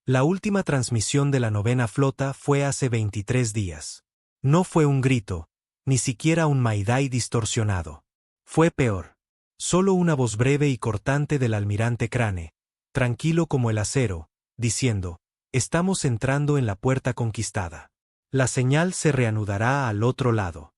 La última transmisión de la novena flota fue hace 23 días. No fue un grito, ni siquiera un Mayday distorsionado. Fue peor. Solo una voz breve y cortante del almirante Crane, tranquilo como el acero, diciendo: estamos entrando en la puerta conquistada. La señal se reanudará al otro lado.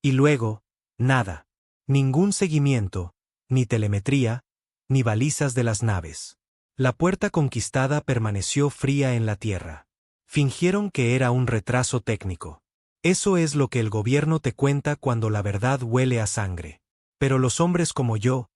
Y luego, nada. Ningún seguimiento, ni telemetría, ni balizas de las naves. La puerta conquistada permaneció fría en la tierra. Fingieron que era un retraso técnico. Eso es lo que el gobierno te cuenta cuando la verdad huele a sangre. Pero los hombres como yo,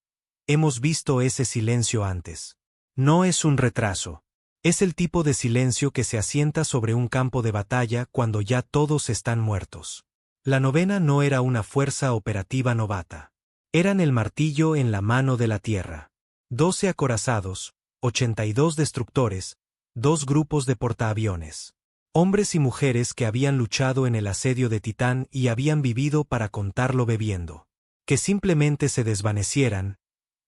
hemos visto ese silencio antes. No es un retraso. Es el tipo de silencio que se asienta sobre un campo de batalla cuando ya todos están muertos. La novena no era una fuerza operativa novata. Eran el martillo en la mano de la tierra. 12 acorazados, 82 destructores, 2 grupos de portaaviones. Hombres y mujeres que habían luchado en el asedio de Titán y habían vivido para contarlo bebiendo. Que simplemente se desvanecieran,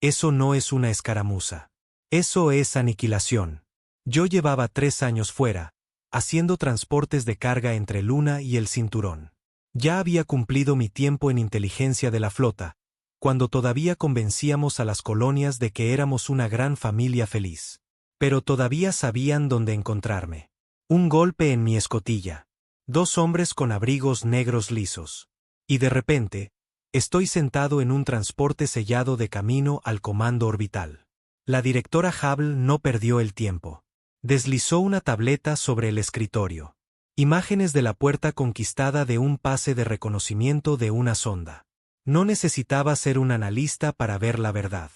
eso no es una escaramuza. Eso es aniquilación. Yo llevaba 3 años fuera, haciendo transportes de carga entre Luna y el Cinturón. Ya había cumplido mi tiempo en inteligencia de la flota, cuando todavía convencíamos a las colonias de que éramos una gran familia feliz. Pero todavía sabían dónde encontrarme. Un golpe en mi escotilla. 2 hombres con abrigos negros lisos. Y de repente, estoy sentado en un transporte sellado de camino al comando orbital. La directora Hubble no perdió el tiempo. Deslizó una tableta sobre el escritorio. Imágenes de la puerta conquistada de un pase de reconocimiento de una sonda. No necesitaba ser un analista para ver la verdad.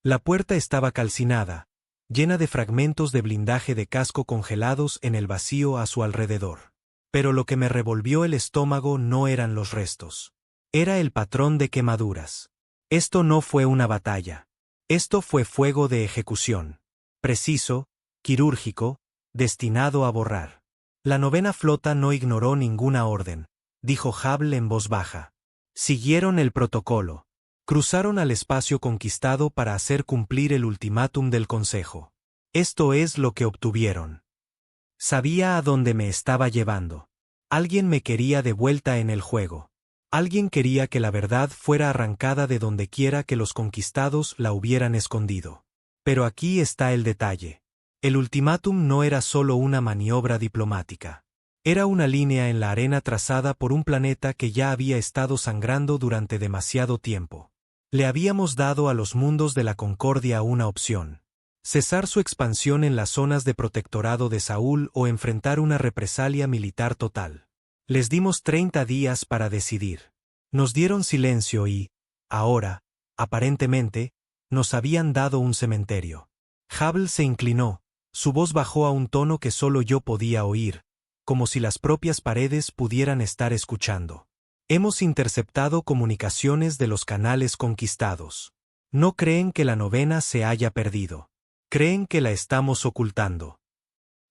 La puerta estaba calcinada, llena de fragmentos de blindaje de casco congelados en el vacío a su alrededor. Pero lo que me revolvió el estómago no eran los restos. Era el patrón de quemaduras. Esto no fue una batalla. Esto fue fuego de ejecución. Preciso, quirúrgico, destinado a borrar. La novena flota no ignoró ninguna orden, dijo Hubble en voz baja. Siguieron el protocolo. Cruzaron al espacio conquistado para hacer cumplir el ultimátum del Consejo. Esto es lo que obtuvieron. Sabía a dónde me estaba llevando. Alguien me quería de vuelta en el juego. Alguien quería que la verdad fuera arrancada de donde quiera que los conquistados la hubieran escondido. Pero aquí está el detalle. El ultimátum no era solo una maniobra diplomática. Era una línea en la arena trazada por un planeta que ya había estado sangrando durante demasiado tiempo. Le habíamos dado a los mundos de la Concordia una opción. Cesar su expansión en las zonas de protectorado de Saúl o enfrentar una represalia militar total. Les dimos 30 días para decidir. Nos dieron silencio y, ahora, aparentemente, nos habían dado un cementerio. Hubble se inclinó. Su voz bajó a un tono que solo yo podía oír, como si las propias paredes pudieran estar escuchando. Hemos interceptado comunicaciones de los canales conquistados. No creen que la novena se haya perdido. Creen que la estamos ocultando.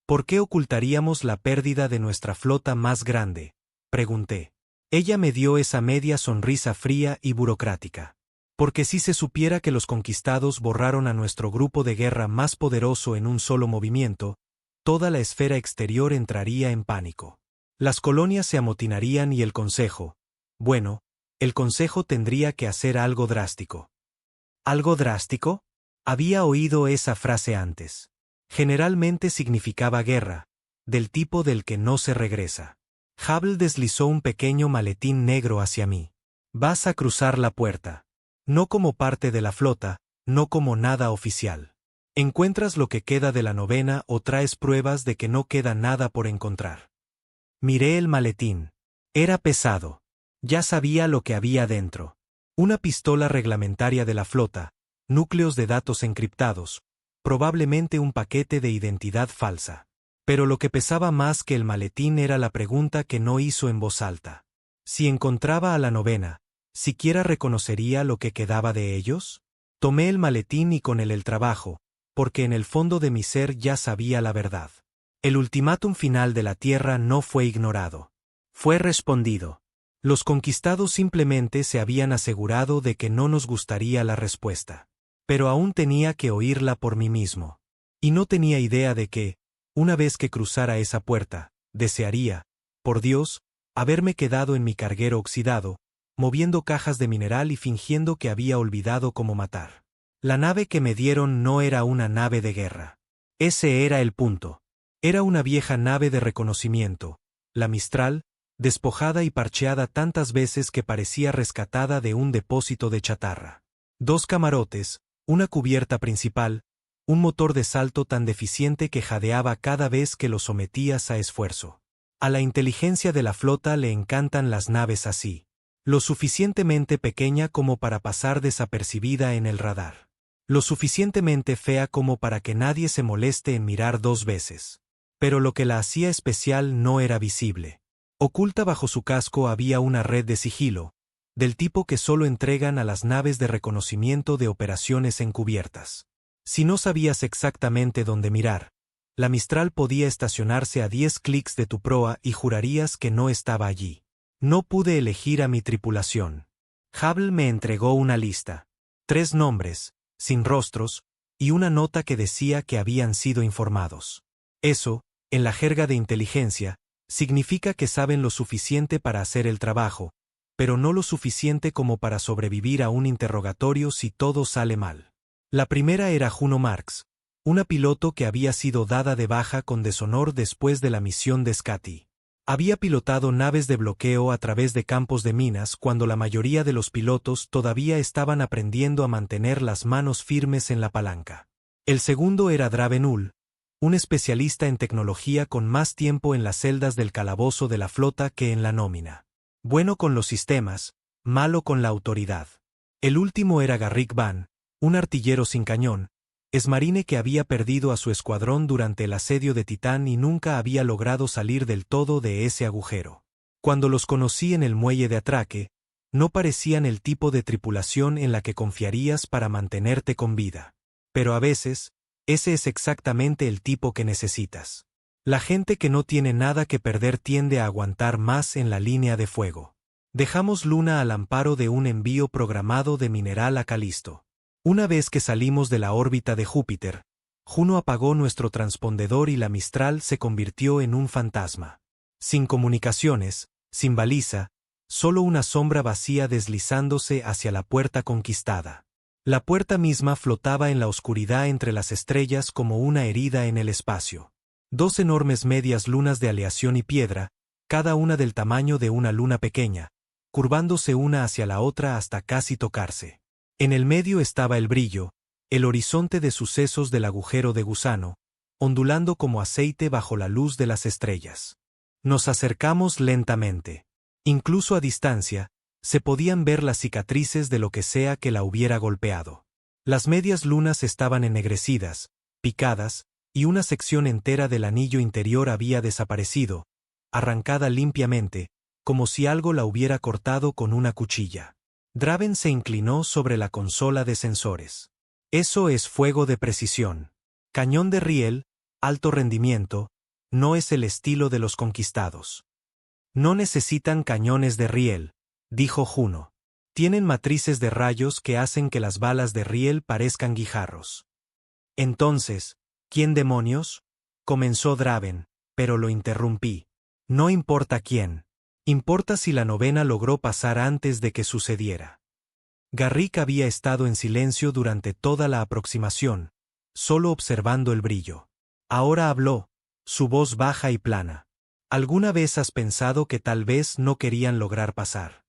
¿Por qué ocultaríamos la pérdida de nuestra flota más grande?, pregunté. Ella me dio esa media sonrisa fría y burocrática. Porque si se supiera que los conquistados borraron a nuestro grupo de guerra más poderoso en un solo movimiento, toda la esfera exterior entraría en pánico. Las colonias se amotinarían y el Consejo, bueno, el Consejo tendría que hacer algo drástico. ¿Algo drástico? Había oído esa frase antes. Generalmente significaba guerra, del tipo del que no se regresa. Hubble deslizó un pequeño maletín negro hacia mí. Vas a cruzar la puerta. No como parte de la flota, no como nada oficial. ¿Encuentras lo que queda de la novena o traes pruebas de que no queda nada por encontrar? Miré el maletín. Era pesado. Ya sabía lo que había dentro. Una pistola reglamentaria de la flota, núcleos de datos encriptados, probablemente un paquete de identidad falsa. Pero lo que pesaba más que el maletín era la pregunta que no hizo en voz alta. Si encontraba a la novena, ¿siquiera reconocería lo que quedaba de ellos? Tomé el maletín y con él el trabajo, porque en el fondo de mi ser ya sabía la verdad. El ultimátum final de la Tierra no fue ignorado. Fue respondido. Los conquistados simplemente se habían asegurado de que no nos gustaría la respuesta. Pero aún tenía que oírla por mí mismo. Y no tenía idea de que, Una vez que cruzara esa puerta, desearía, por Dios, haberme quedado en mi carguero oxidado, moviendo cajas de mineral y fingiendo que había olvidado cómo matar. La nave que me dieron no era una nave de guerra. Ese era el punto. Era una vieja nave de reconocimiento, la Mistral, despojada y parcheada tantas veces que parecía rescatada de un depósito de chatarra. 2 camarotes, una cubierta principal, un motor de salto tan deficiente que jadeaba cada vez que lo sometías a esfuerzo. A la inteligencia de la flota le encantan las naves así. Lo suficientemente pequeña como para pasar desapercibida en el radar. Lo suficientemente fea como para que nadie se moleste en mirar 2 veces. Pero lo que la hacía especial no era visible. Oculta bajo su casco había una red de sigilo, del tipo que solo entregan a las naves de reconocimiento de operaciones encubiertas. Si no sabías exactamente dónde mirar, la Mistral podía estacionarse a 10 clics de tu proa y jurarías que no estaba allí. No pude elegir a mi tripulación. Hubble me entregó una lista. 3 nombres, sin rostros, y una nota que decía que habían sido informados. Eso, en la jerga de inteligencia, significa que saben lo suficiente para hacer el trabajo, pero no lo suficiente como para sobrevivir a un interrogatorio si todo sale mal. La primera era Juno Marks, una piloto que había sido dada de baja con deshonor después de la misión de Scotty. Había pilotado naves de bloqueo a través de campos de minas cuando la mayoría de los pilotos todavía estaban aprendiendo a mantener las manos firmes en la palanca. El segundo era Draven Ull, un especialista en tecnología con más tiempo en las celdas del calabozo de la flota que en la nómina. Bueno con los sistemas, malo con la autoridad. El último era Garrick Van, un artillero sin cañón, exmarine que había perdido a su escuadrón durante el asedio de Titán y nunca había logrado salir del todo de ese agujero. Cuando los conocí en el muelle de atraque, no parecían el tipo de tripulación en la que confiarías para mantenerte con vida. Pero a veces, ese es exactamente el tipo que necesitas. La gente que no tiene nada que perder tiende a aguantar más en la línea de fuego. Dejamos Luna al amparo de un envío programado de mineral a Calisto. Una vez que salimos de la órbita de Júpiter, Juno apagó nuestro transpondedor y la Mistral se convirtió en un fantasma. Sin comunicaciones, sin baliza, solo una sombra vacía deslizándose hacia la puerta conquistada. La puerta misma flotaba en la oscuridad entre las estrellas como una herida en el espacio. 2 enormes medias lunas de aleación y piedra, cada una del tamaño de una luna pequeña, curvándose una hacia la otra hasta casi tocarse. En el medio estaba el brillo, el horizonte de sucesos del agujero de gusano, ondulando como aceite bajo la luz de las estrellas. Nos acercamos lentamente. Incluso a distancia, se podían ver las cicatrices de lo que sea que la hubiera golpeado. Las medias lunas estaban ennegrecidas, picadas, y una sección entera del anillo interior había desaparecido, arrancada limpiamente, como si algo la hubiera cortado con una cuchilla. Draven se inclinó sobre la consola de sensores. Eso es fuego de precisión. Cañón de riel, alto rendimiento, no es el estilo de los conquistados. No necesitan cañones de riel, dijo Juno. Tienen matrices de rayos que hacen que las balas de riel parezcan guijarros. Entonces, ¿quién demonios? Comenzó Draven, pero lo interrumpí. No importa quién. Importa si la novena logró pasar antes de que sucediera. Garrick había estado en silencio durante toda la aproximación, solo observando el brillo. Ahora habló, su voz baja y plana. ¿Alguna vez has pensado que tal vez no querían lograr pasar?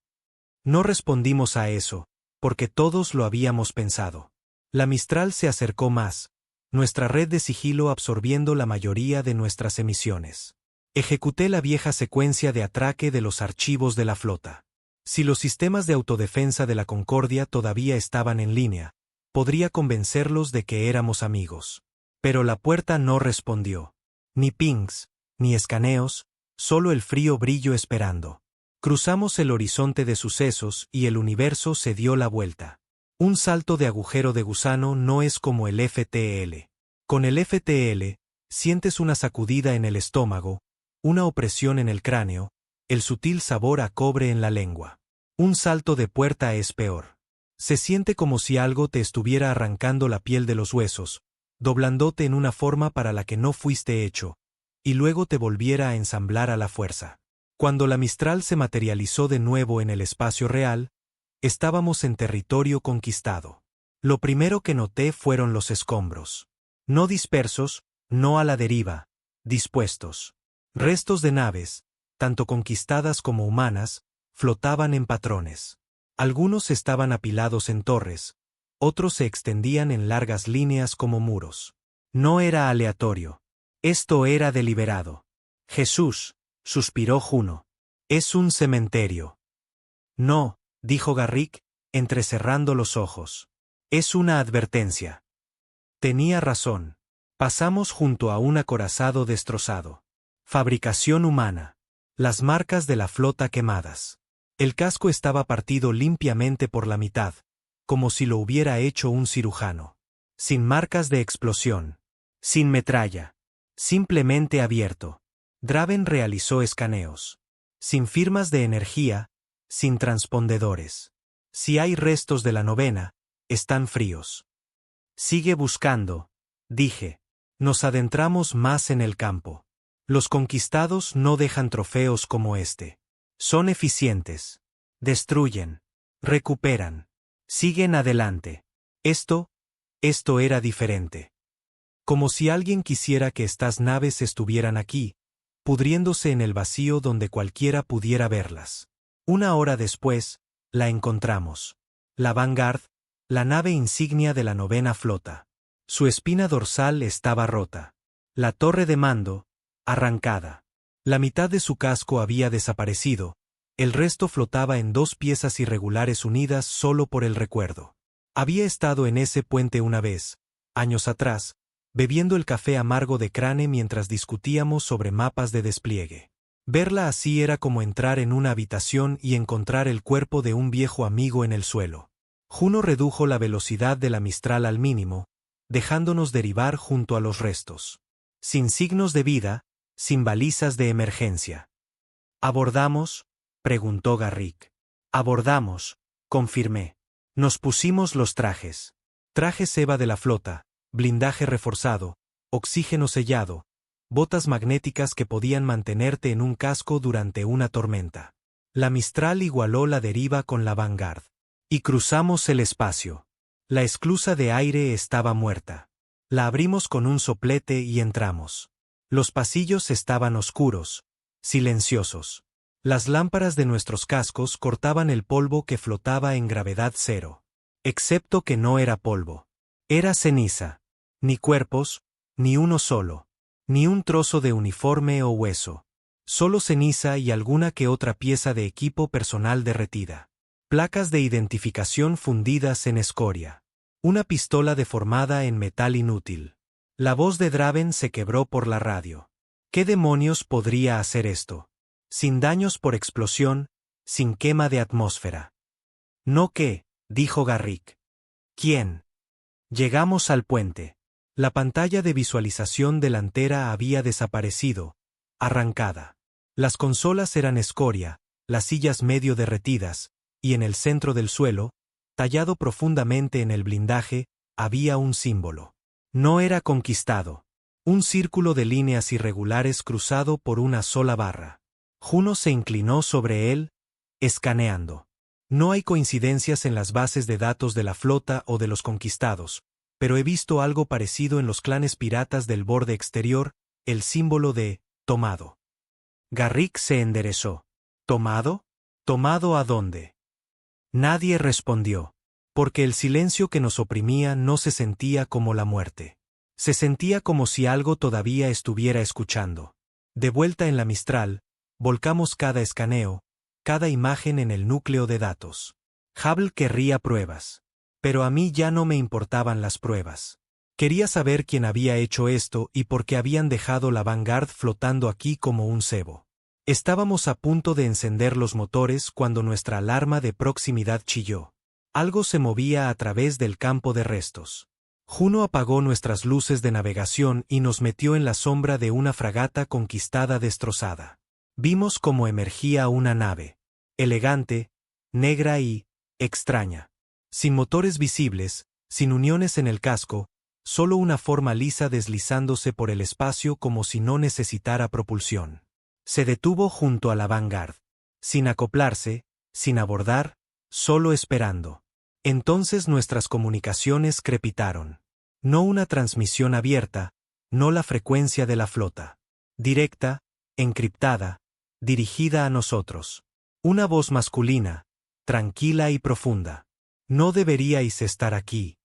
No respondimos a eso, porque todos lo habíamos pensado. La Mistral se acercó más, nuestra red de sigilo absorbiendo la mayoría de nuestras emisiones. Ejecuté la vieja secuencia de atraque de los archivos de la flota. Si los sistemas de autodefensa de la Concordia todavía estaban en línea, podría convencerlos de que éramos amigos. Pero la puerta no respondió. Ni pings, ni escaneos, solo el frío brillo esperando. Cruzamos el horizonte de sucesos y el universo se dio la vuelta. Un salto de agujero de gusano no es como el FTL. Con el FTL, sientes una sacudida en el estómago, una opresión en el cráneo, el sutil sabor a cobre en la lengua. Un salto de puerta es peor. Se siente como si algo te estuviera arrancando la piel de los huesos, doblándote en una forma para la que no fuiste hecho, y luego te volviera a ensamblar a la fuerza. Cuando la Mistral se materializó de nuevo en el espacio real, estábamos en territorio conquistado. Lo primero que noté fueron los escombros. No dispersos, no a la deriva, dispuestos. Restos de naves, tanto conquistadas como humanas, flotaban en patrones. Algunos estaban apilados en torres, otros se extendían en largas líneas como muros. No era aleatorio. Esto era deliberado. Jesús, suspiró Juno. Es un cementerio. No, dijo Garrick, entrecerrando los ojos. Es una advertencia. Tenía razón. Pasamos junto a un acorazado destrozado. Fabricación humana. Las marcas de la flota quemadas. El casco estaba partido limpiamente por la mitad, como si lo hubiera hecho un cirujano. Sin marcas de explosión. Sin metralla. Simplemente abierto. Draven realizó escaneos. Sin firmas de energía, sin transpondedores. Si hay restos de la novena, están fríos. Sigue buscando, dije. Nos adentramos más en el campo. Los conquistados no dejan trofeos como este. Son eficientes. Destruyen. Recuperan. Siguen adelante. Esto era diferente. Como si alguien quisiera que estas naves estuvieran aquí, pudriéndose en el vacío donde cualquiera pudiera verlas. Una hora después, la encontramos. La Vanguard, la nave insignia de la novena flota. Su espina dorsal estaba rota. La torre de mando, arrancada. La mitad de su casco había desaparecido, el resto flotaba en dos piezas irregulares unidas solo por el recuerdo. Había estado en ese puente una vez, años atrás, bebiendo el café amargo de Crane mientras discutíamos sobre mapas de despliegue. Verla así era como entrar en una habitación y encontrar el cuerpo de un viejo amigo en el suelo. Juno redujo la velocidad de la Mistral al mínimo, dejándonos derivar junto a los restos. Sin signos de vida, sin balizas de emergencia. ¿Abordamos?, preguntó Garrick. Abordamos, confirmé. Nos pusimos los trajes. Trajes EVA de la flota, blindaje reforzado, oxígeno sellado, botas magnéticas que podían mantenerte en un casco durante una tormenta. La Mistral igualó la deriva con la Vanguard. Y cruzamos el espacio. La esclusa de aire estaba muerta. La abrimos con un soplete y entramos. Los pasillos estaban oscuros, silenciosos. Las lámparas de nuestros cascos cortaban el polvo que flotaba en gravedad cero. Excepto que no era polvo. Era ceniza. Ni cuerpos, ni uno solo. Ni un trozo de uniforme o hueso. Solo ceniza y alguna que otra pieza de equipo personal derretida. Placas de identificación fundidas en escoria. Una pistola deformada en metal inútil. La voz de Draven se quebró por la radio. ¿Qué demonios podría hacer esto? Sin daños por explosión, sin quema de atmósfera. ¿No qué?, dijo Garrick. ¿Quién? Llegamos al puente. La pantalla de visualización delantera había desaparecido, arrancada. Las consolas eran escoria, las sillas medio derretidas, y en el centro del suelo, tallado profundamente en el blindaje, había un símbolo. No era conquistado. Un círculo de líneas irregulares cruzado por una sola barra. Juno se inclinó sobre él, escaneando. No hay coincidencias en las bases de datos de la flota o de los conquistados, pero he visto algo parecido en los clanes piratas del borde exterior, el símbolo de tomado. Garrick se enderezó. ¿Tomado? ¿Tomado a dónde? Nadie respondió, porque el silencio que nos oprimía no se sentía como la muerte. Se sentía como si algo todavía estuviera escuchando. De vuelta en la Mistral, volcamos cada escaneo, cada imagen en el núcleo de datos. Hubble querría pruebas. Pero a mí ya no me importaban las pruebas. Quería saber quién había hecho esto y por qué habían dejado la Vanguard flotando aquí como un cebo. Estábamos a punto de encender los motores cuando nuestra alarma de proximidad chilló. Algo se movía a través del campo de restos. Juno apagó nuestras luces de navegación y nos metió en la sombra de una fragata conquistada destrozada. Vimos cómo emergía una nave. Elegante, negra y extraña. Sin motores visibles, sin uniones en el casco, solo una forma lisa deslizándose por el espacio como si no necesitara propulsión. Se detuvo junto a la Vanguard, sin acoplarse, sin abordar, solo esperando. Entonces nuestras comunicaciones crepitaron. No una transmisión abierta, no la frecuencia de la flota. Directa, encriptada, dirigida a nosotros. Una voz masculina, tranquila y profunda. No deberíais estar aquí.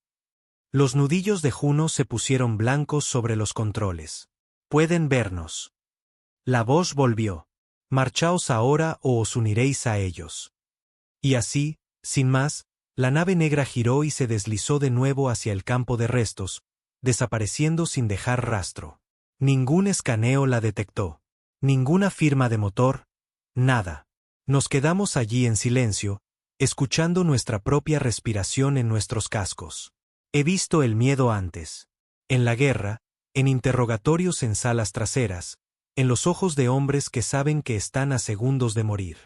Los nudillos de Juno se pusieron blancos sobre los controles. Pueden vernos. La voz volvió. Marchaos ahora o os uniréis a ellos. Y así, sin más, la nave negra giró y se deslizó de nuevo hacia el campo de restos, desapareciendo sin dejar rastro. Ningún escaneo la detectó. Ninguna firma de motor, nada. Nos quedamos allí en silencio, escuchando nuestra propia respiración en nuestros cascos. He visto el miedo antes. En la guerra, en interrogatorios en salas traseras, en los ojos de hombres que saben que están a segundos de morir.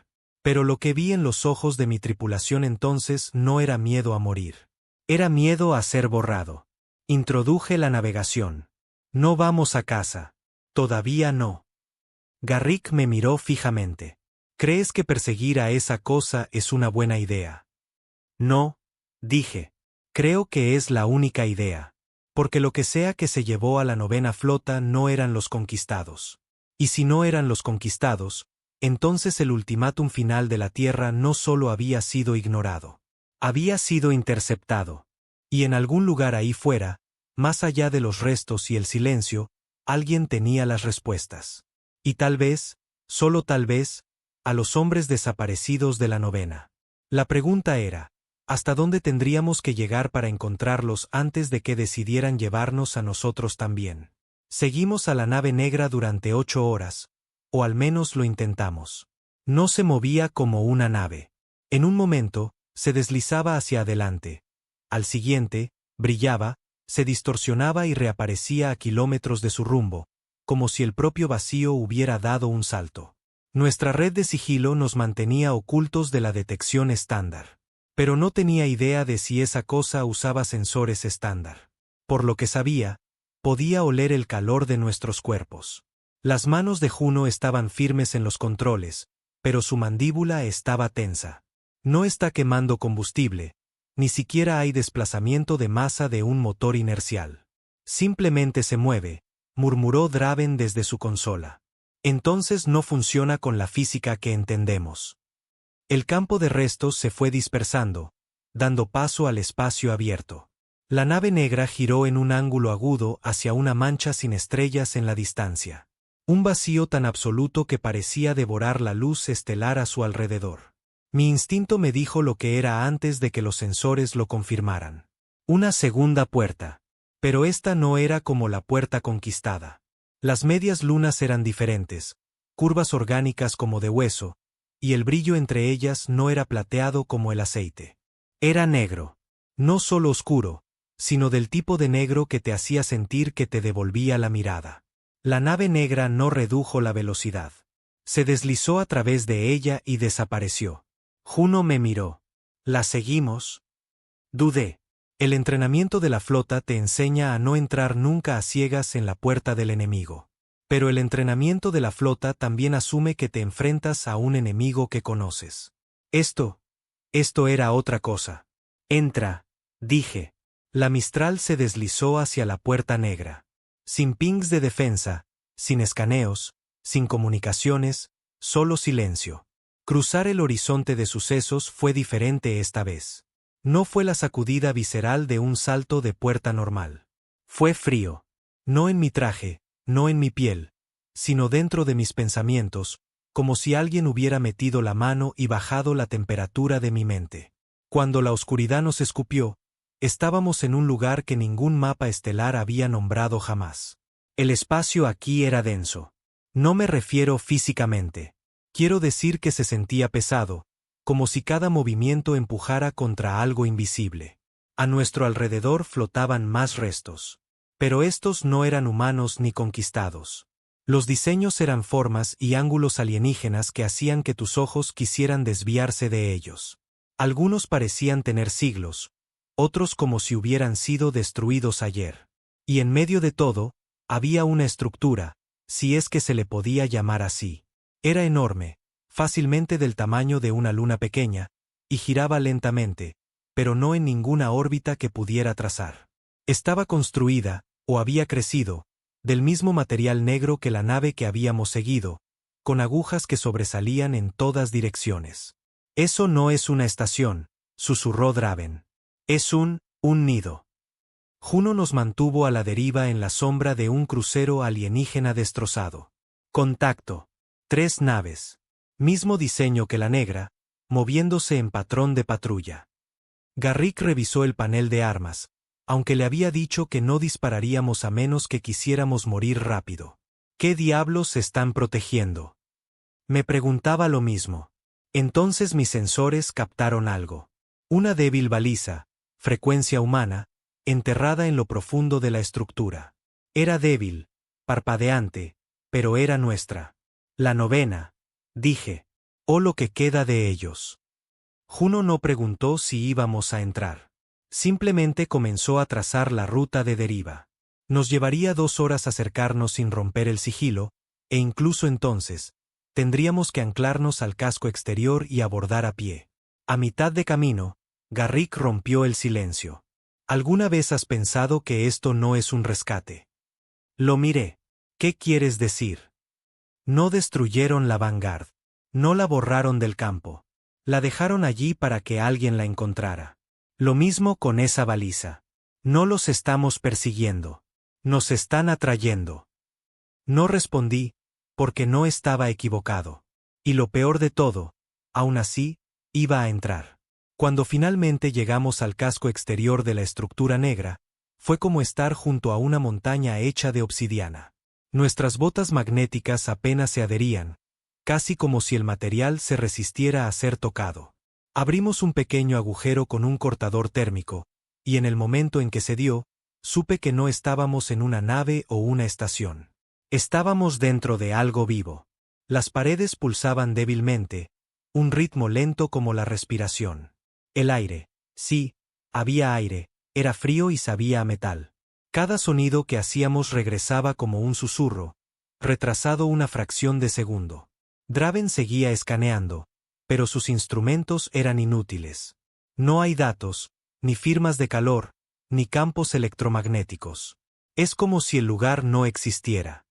Pero lo que vi en los ojos de mi tripulación entonces no era miedo a morir. Era miedo a ser borrado. Introduje la navegación. No vamos a casa. Todavía no. Garrick me miró fijamente. ¿Crees que perseguir a esa cosa es una buena idea? No, dije. Creo que es la única idea. Porque lo que sea que se llevó a la 9ª flota no eran los conquistados. Y si no eran los conquistados, entonces el ultimátum final de la Tierra no solo había sido ignorado. Había sido interceptado. Y en algún lugar ahí fuera, más allá de los restos y el silencio, alguien tenía las respuestas. Y tal vez, solo tal vez, a los hombres desaparecidos de la 9ª. La pregunta era, ¿hasta dónde tendríamos que llegar para encontrarlos antes de que decidieran llevarnos a nosotros también? Seguimos a la nave negra durante 8 horas, o al menos lo intentamos. No se movía como una nave. En un momento, se deslizaba hacia adelante. Al siguiente, brillaba, se distorsionaba y reaparecía a kilómetros de su rumbo, como si el propio vacío hubiera dado un salto. Nuestra red de sigilo nos mantenía ocultos de la detección estándar. Pero no tenía idea de si esa cosa usaba sensores estándar. Por lo que sabía, podía oler el calor de nuestros cuerpos. Las manos de Juno estaban firmes en los controles, pero su mandíbula estaba tensa. No está quemando combustible, ni siquiera hay desplazamiento de masa de un motor inercial. Simplemente se mueve, murmuró Draven desde su consola. Entonces no funciona con la física que entendemos. El campo de restos se fue dispersando, dando paso al espacio abierto. La nave negra giró en un ángulo agudo hacia una mancha sin estrellas en la distancia. Un vacío tan absoluto que parecía devorar la luz estelar a su alrededor. Mi instinto me dijo lo que era antes de que los sensores lo confirmaran. Una segunda puerta. Pero esta no era como la puerta conquistada. Las medias lunas eran diferentes, curvas orgánicas como de hueso, y el brillo entre ellas no era plateado como el aceite. Era negro. No solo oscuro, sino del tipo de negro que te hacía sentir que te devolvía la mirada. La nave negra no redujo la velocidad. Se deslizó a través de ella y desapareció. Juno me miró. ¿La seguimos? Dudé. El entrenamiento de la flota te enseña a no entrar nunca a ciegas en la puerta del enemigo. Pero el entrenamiento de la flota también asume que te enfrentas a un enemigo que conoces. Esto era otra cosa. Entra, dije. La Mistral se deslizó hacia la puerta negra. Sin pings de defensa, sin escaneos, sin comunicaciones, solo silencio. Cruzar el horizonte de sucesos fue diferente esta vez. No fue la sacudida visceral de un salto de puerta normal. Fue frío. No en mi traje, no en mi piel, sino dentro de mis pensamientos, como si alguien hubiera metido la mano y bajado la temperatura de mi mente. Cuando la oscuridad nos escupió, estábamos en un lugar que ningún mapa estelar había nombrado jamás. El espacio aquí era denso. No me refiero físicamente. Quiero decir que se sentía pesado, como si cada movimiento empujara contra algo invisible. A nuestro alrededor flotaban más restos. Pero estos no eran humanos ni conquistados. Los diseños eran formas y ángulos alienígenas que hacían que tus ojos quisieran desviarse de ellos. Algunos parecían tener siglos, otros como si hubieran sido destruidos ayer. Y en medio de todo, había una estructura, si es que se le podía llamar así. Era enorme, fácilmente del tamaño de una luna pequeña, y giraba lentamente, pero no en ninguna órbita que pudiera trazar. Estaba construida, o había crecido, del mismo material negro que la nave que habíamos seguido, con agujas que sobresalían en todas direcciones. Eso no es una estación, susurró Draven. Es un nido. Juno nos mantuvo a la deriva en la sombra de un crucero alienígena destrozado. Contacto. 3 naves. Mismo diseño que la negra, moviéndose en patrón de patrulla. Garrick revisó el panel de armas, aunque le había dicho que no dispararíamos a menos que quisiéramos morir rápido. ¿Qué diablos se están protegiendo? Me preguntaba lo mismo. Entonces mis sensores captaron algo. Una débil baliza, frecuencia humana, enterrada en lo profundo de la estructura. Era débil, parpadeante, pero era nuestra. La 9, dije. O lo que queda de ellos. Juno no preguntó si íbamos a entrar. Simplemente comenzó a trazar la ruta de deriva. Nos llevaría 2 horas acercarnos sin romper el sigilo, e incluso entonces, tendríamos que anclarnos al casco exterior y abordar a pie. A mitad de camino, Garrick rompió el silencio. ¿Alguna vez has pensado que esto no es un rescate? Lo miré. ¿Qué quieres decir? No destruyeron la Vanguard. No la borraron del campo. La dejaron allí para que alguien la encontrara. Lo mismo con esa baliza. No los estamos persiguiendo. Nos están atrayendo. No respondí, porque no estaba equivocado. Y lo peor de todo, aún así, iba a entrar. Cuando finalmente llegamos al casco exterior de la estructura negra, fue como estar junto a una montaña hecha de obsidiana. Nuestras botas magnéticas apenas se adherían, casi como si el material se resistiera a ser tocado. Abrimos un pequeño agujero con un cortador térmico, y en el momento en que se dio, supe que no estábamos en una nave o una estación. Estábamos dentro de algo vivo. Las paredes pulsaban débilmente, un ritmo lento como la respiración. El aire, sí, había aire, era frío y sabía a metal. Cada sonido que hacíamos regresaba como un susurro, retrasado una fracción de segundo. Draven seguía escaneando, pero sus instrumentos eran inútiles. No hay datos, ni firmas de calor, ni campos electromagnéticos. Es como si el lugar no existiera.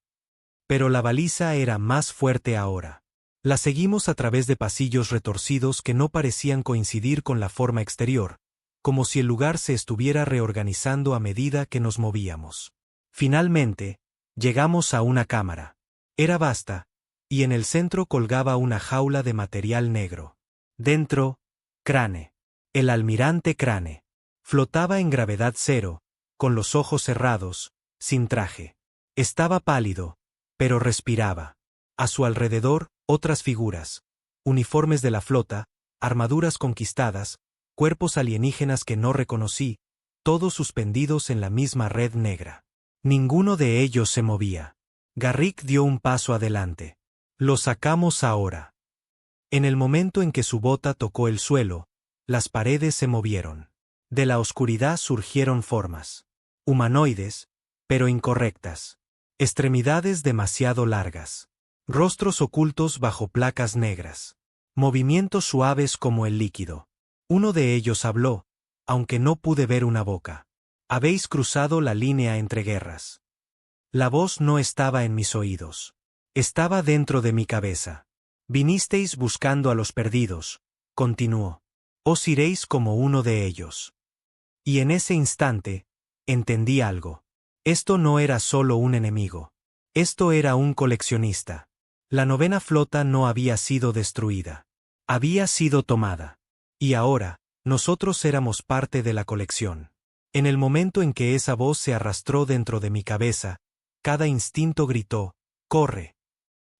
Pero la baliza era más fuerte ahora. La seguimos a través de pasillos retorcidos que no parecían coincidir con la forma exterior, como si el lugar se estuviera reorganizando a medida que nos movíamos. Finalmente, llegamos a una cámara. Era vasta, y en el centro colgaba una jaula de material negro. Dentro, Crane. El almirante Crane. Flotaba en gravedad cero, con los ojos cerrados, sin traje. Estaba pálido, pero respiraba. A su alrededor, otras figuras. Uniformes de la flota, armaduras conquistadas, cuerpos alienígenas que no reconocí, todos suspendidos en la misma red negra. Ninguno de ellos se movía. Garrick dio un paso adelante. Lo sacamos ahora. En el momento en que su bota tocó el suelo, las paredes se movieron. De la oscuridad surgieron formas. Humanoides, pero incorrectas. Extremidades demasiado largas. Rostros ocultos bajo placas negras. Movimientos suaves como el líquido. Uno de ellos habló, aunque no pude ver una boca. Habéis cruzado la línea entre guerras. La voz no estaba en mis oídos. Estaba dentro de mi cabeza. Vinisteis buscando a los perdidos, continuó. Os iréis como uno de ellos. Y en ese instante, entendí algo. Esto no era solo un enemigo. Esto era un coleccionista. La 9ª flota no había sido destruida. Había sido tomada. Y ahora, nosotros éramos parte de la colección. En el momento en que esa voz se arrastró dentro de mi cabeza, cada instinto gritó, ¡corre!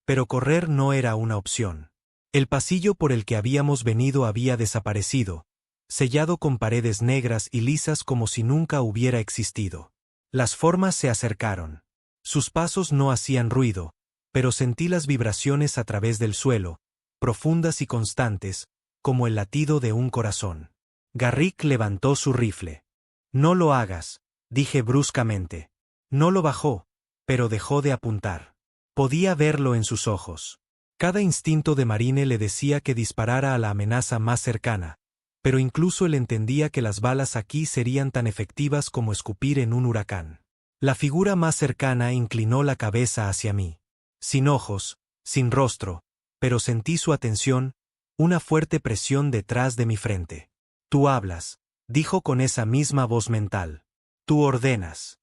Pero correr no era una opción. El pasillo por el que habíamos venido había desaparecido, sellado con paredes negras y lisas como si nunca hubiera existido. Las formas se acercaron. Sus pasos no hacían ruido, pero sentí las vibraciones a través del suelo, profundas y constantes, como el latido de un corazón. Garrick levantó su rifle. No lo hagas, dije bruscamente. No lo bajó, pero dejó de apuntar. Podía verlo en sus ojos. Cada instinto de Marine le decía que disparara a la amenaza más cercana, pero incluso él entendía que las balas aquí serían tan efectivas como escupir en un huracán. La figura más cercana inclinó la cabeza hacia mí. Sin ojos, sin rostro, pero sentí su atención, una fuerte presión detrás de mi frente. Tú hablas, dijo con esa misma voz mental. Tú ordenas.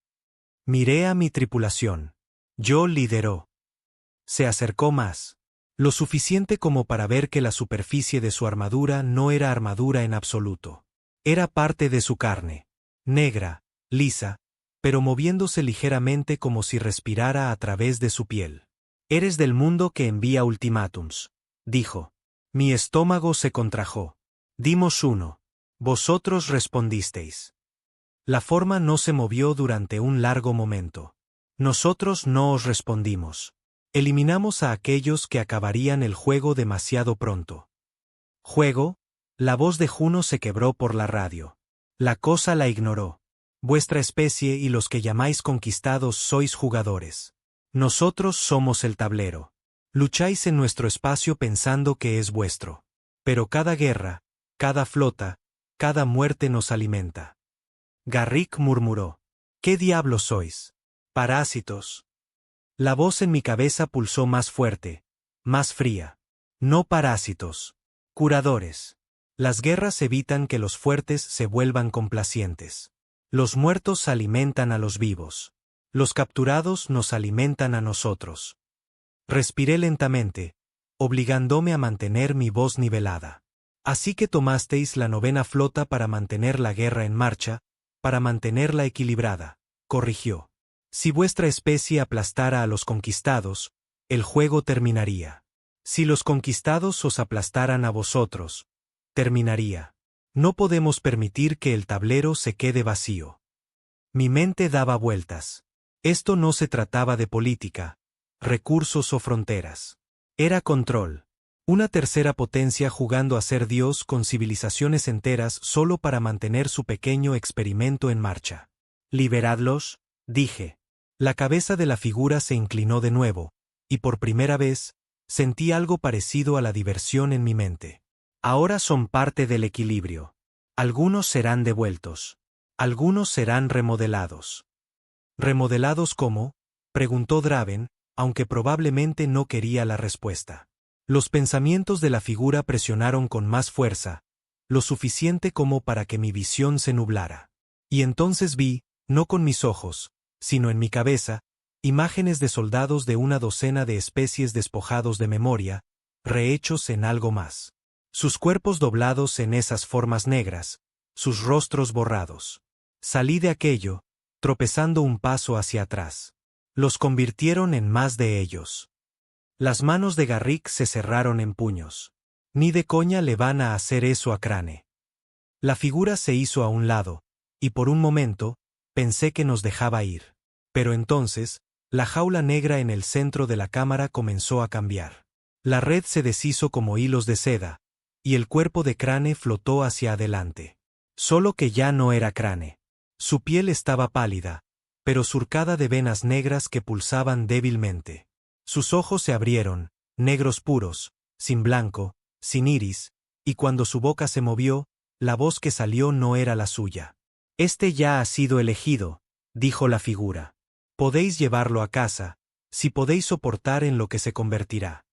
Miré a mi tripulación. Yo lideró. Se acercó más. Lo suficiente como para ver que la superficie de su armadura no era armadura en absoluto. Era parte de su carne. Negra, lisa, pero moviéndose ligeramente como si respirara a través de su piel. Eres del mundo que envía ultimátums, dijo. Mi estómago se contrajo. Dimos uno. Vosotros respondisteis. La forma no se movió durante un largo momento. Nosotros no os respondimos. Eliminamos a aquellos que acabarían el juego demasiado pronto. ¿Juego? La voz de Juno se quebró por la radio. La cosa la ignoró. Vuestra especie y los que llamáis conquistados sois jugadores. Nosotros somos el tablero. Lucháis en nuestro espacio pensando que es vuestro. Pero cada guerra, cada flota, cada muerte nos alimenta. Garrick murmuró. ¿Qué diablos sois? Parásitos. La voz en mi cabeza pulsó más fuerte, más fría. No parásitos. Curadores. Las guerras evitan que los fuertes se vuelvan complacientes. Los muertos alimentan a los vivos. Los capturados nos alimentan a nosotros. Respiré lentamente, obligándome a mantener mi voz nivelada. Así que tomasteis la 9ª flota para mantener la guerra en marcha, para mantenerla equilibrada, corrigió. Si vuestra especie aplastara a los conquistados, el juego terminaría. Si los conquistados os aplastaran a vosotros, terminaría. No podemos permitir que el tablero se quede vacío. Mi mente daba vueltas. Esto no se trataba de política, recursos o fronteras. Era control. Una tercera potencia jugando a ser Dios con civilizaciones enteras solo para mantener su pequeño experimento en marcha. Liberadlos, dije. La cabeza de la figura se inclinó de nuevo, y por primera vez, sentí algo parecido a la diversión en mi mente. Ahora son parte del equilibrio. Algunos serán devueltos. Algunos serán remodelados. ¿Remodelados cómo? Preguntó Draven, aunque probablemente no quería la respuesta. Los pensamientos de la figura presionaron con más fuerza, lo suficiente como para que mi visión se nublara. Y entonces vi, no con mis ojos, sino en mi cabeza, imágenes de soldados de una docena de especies despojados de memoria, rehechos en algo más. Sus cuerpos doblados en esas formas negras, sus rostros borrados. Salí de aquello, tropezando un paso hacia atrás. Los convirtieron en más de ellos. Las manos de Garrick se cerraron en puños. Ni de coña le van a hacer eso a Crane. La figura se hizo a un lado, y por un momento, pensé que nos dejaba ir. Pero entonces, la jaula negra en el centro de la cámara comenzó a cambiar. La red se deshizo como hilos de seda, y el cuerpo de Crane flotó hacia adelante. Solo que ya no era Crane. Su piel estaba pálida, pero surcada de venas negras que pulsaban débilmente. Sus ojos se abrieron, negros puros, sin blanco, sin iris, y cuando su boca se movió, la voz que salió no era la suya. Este ya ha sido elegido, dijo la figura. Podéis llevarlo a casa, si podéis soportar en lo que se convertirá.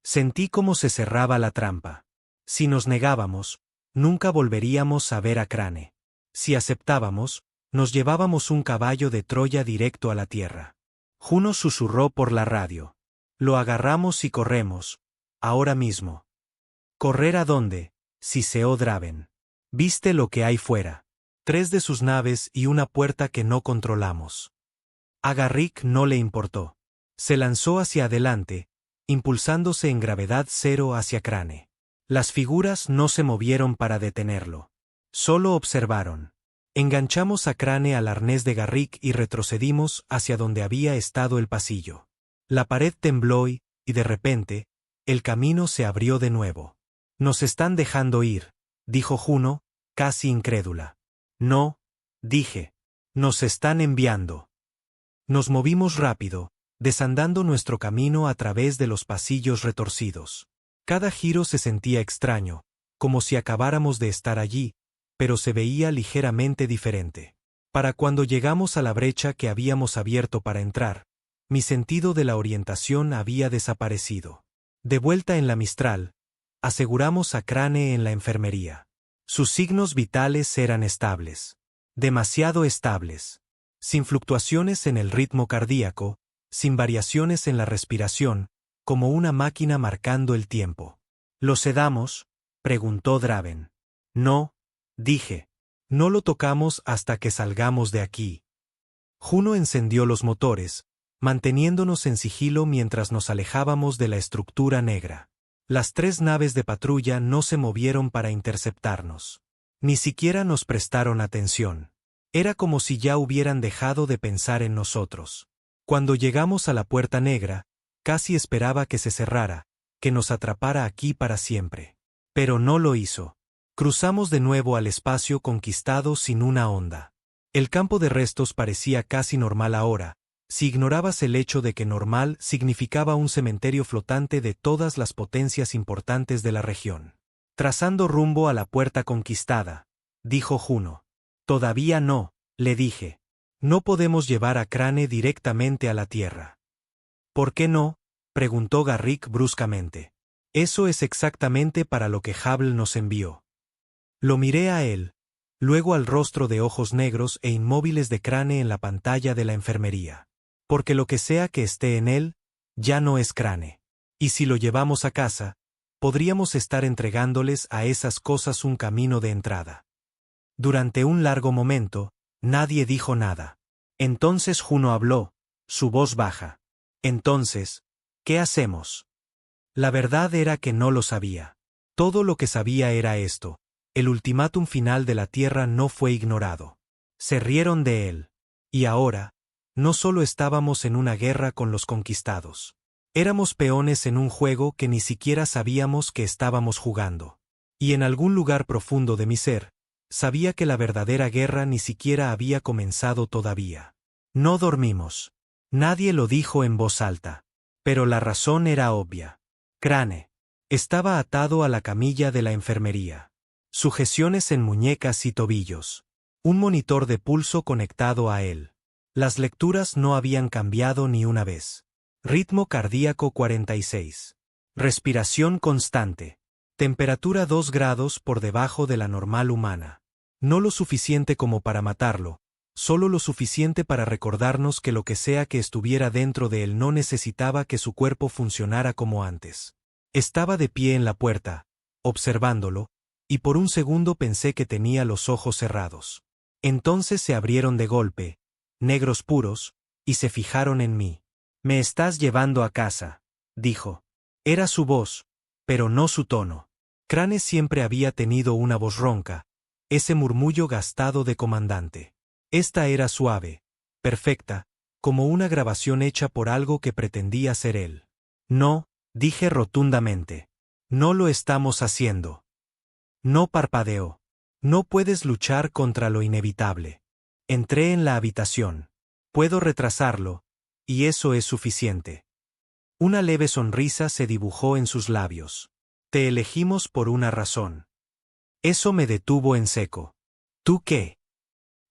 Sentí cómo se cerraba la trampa. Si nos negábamos, nunca volveríamos a ver a Crane. Si aceptábamos, nos llevábamos un caballo de Troya directo a la tierra. Juno susurró por la radio. Lo agarramos y corremos, ahora mismo. ¿Correr a dónde? Siseó Draven. ¿Viste lo que hay fuera? 3 de sus naves y una puerta que no controlamos. A Garrick no le importó. Se lanzó hacia adelante, impulsándose en gravedad cero hacia Crane. Las figuras no se movieron para detenerlo. Solo observaron. Enganchamos a Crane al arnés de Garrick y retrocedimos hacia donde había estado el pasillo. La pared tembló y, de repente, el camino se abrió de nuevo. Nos están dejando ir, dijo Juno, casi incrédula. No, dije. Nos están enviando. Nos movimos rápido, desandando nuestro camino a través de los pasillos retorcidos. Cada giro se sentía extraño, como si acabáramos de estar allí, pero se veía ligeramente diferente. Para cuando llegamos a la brecha que habíamos abierto para entrar, mi sentido de la orientación había desaparecido. De vuelta en la Mistral, aseguramos a Crane en la enfermería. Sus signos vitales eran estables. Demasiado estables. Sin fluctuaciones en el ritmo cardíaco, sin variaciones en la respiración, como una máquina marcando el tiempo. ¿Lo sedamos?, preguntó Draven. No, dije. No lo tocamos hasta que salgamos de aquí. Juno encendió los motores, manteniéndonos en sigilo mientras nos alejábamos de la estructura negra. Las 3 naves de patrulla no se movieron para interceptarnos. Ni siquiera nos prestaron atención. Era como si ya hubieran dejado de pensar en nosotros. Cuando llegamos a la puerta negra, casi esperaba que se cerrara, que nos atrapara aquí para siempre. Pero no lo hizo. Cruzamos de nuevo al espacio conquistado sin una onda. El campo de restos parecía casi normal ahora, si ignorabas el hecho de que normal significaba un cementerio flotante de todas las potencias importantes de la región. Trazando rumbo a la puerta conquistada, dijo Juno. Todavía no, le dije. No podemos llevar a Crane directamente a la Tierra. ¿Por qué no?, preguntó Garrick bruscamente. Eso es exactamente para lo que Hubble nos envió. Lo miré a él, luego al rostro de ojos negros e inmóviles de Crane en la pantalla de la enfermería. Porque lo que sea que esté en él, ya no es Crane. Y si lo llevamos a casa, podríamos estar entregándoles a esas cosas un camino de entrada. Durante un largo momento, nadie dijo nada. Entonces Juno habló, su voz baja. Entonces, ¿qué hacemos? La verdad era que no lo sabía. Todo lo que sabía era esto. El ultimátum final de la Tierra no fue ignorado. Se rieron de él. Y ahora, no solo estábamos en una guerra con los conquistados. Éramos peones en un juego que ni siquiera sabíamos que estábamos jugando. Y en algún lugar profundo de mi ser, sabía que la verdadera guerra ni siquiera había comenzado todavía. No dormimos. Nadie lo dijo en voz alta. Pero la razón era obvia. Crane estaba atado a la camilla de la enfermería. Sujeciones en muñecas y tobillos. Un monitor de pulso conectado a él. Las lecturas no habían cambiado ni una vez. Ritmo cardíaco 46. Respiración constante. Temperatura 2 grados por debajo de la normal humana. No lo suficiente como para matarlo, solo lo suficiente para recordarnos que lo que sea que estuviera dentro de él no necesitaba que su cuerpo funcionara como antes. Estaba de pie en la puerta, observándolo, y por un segundo pensé que tenía los ojos cerrados. Entonces se abrieron de golpe, negros puros, y se fijaron en mí. «Me estás llevando a casa», dijo. Era su voz, pero no su tono. Crane siempre había tenido una voz ronca, ese murmullo gastado de comandante. Esta era suave, perfecta, como una grabación hecha por algo que pretendía ser él. «No», dije rotundamente. «No lo estamos haciendo». No parpadeó. «No puedes luchar contra lo inevitable». Entré en la habitación. «Puedo retrasarlo, y eso es suficiente». Una leve sonrisa se dibujó en sus labios. «Te elegimos por una razón». Eso me detuvo en seco. ¿Tú qué?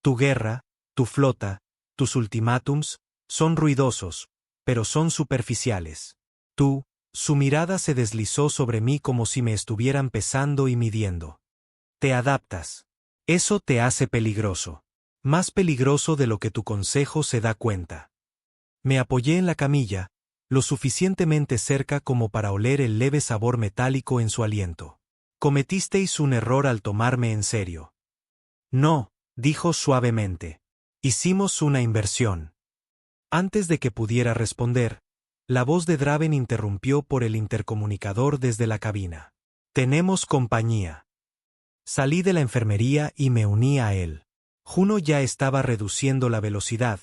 Tu guerra, tu flota, tus ultimátums, son ruidosos, pero son superficiales. Tú, su mirada se deslizó sobre mí como si me estuvieran pesando y midiendo. Te adaptas. Eso te hace peligroso. Más peligroso de lo que tu consejo se da cuenta. Me apoyé en la camilla, lo suficientemente cerca como para oler el leve sabor metálico en su aliento. Cometisteis un error al tomarme en serio. No, dijo suavemente. Hicimos una inversión. Antes de que pudiera responder, la voz de Draven interrumpió por el intercomunicador desde la cabina. Tenemos compañía. Salí de la enfermería y me uní a él. Juno ya estaba reduciendo la velocidad,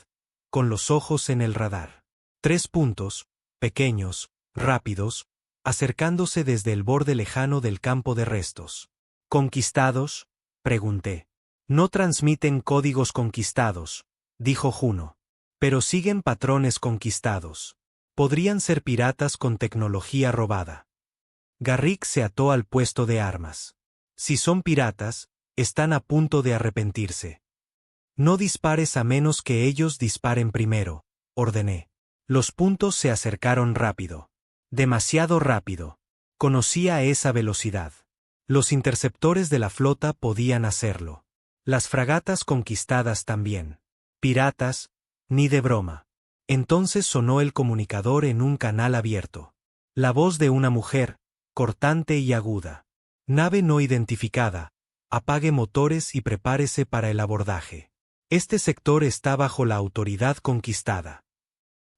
con los ojos en el radar. 3 puntos, pequeños, rápidos, acercándose desde el borde lejano del campo de restos. ¿Conquistados?, pregunté. No transmiten códigos conquistados, dijo Juno. Pero siguen patrones conquistados. Podrían ser piratas con tecnología robada. Garrick se ató al puesto de armas. Si son piratas, están a punto de arrepentirse. No dispares a menos que ellos disparen primero, ordené. Los puntos se acercaron rápido. Demasiado rápido. Conocía esa velocidad. Los interceptores de la flota podían hacerlo. Las fragatas conquistadas también. Piratas, ni de broma. Entonces sonó el comunicador en un canal abierto. La voz de una mujer, cortante y aguda. Nave no identificada. Apague motores y prepárese para el abordaje. Este sector está bajo la autoridad conquistada.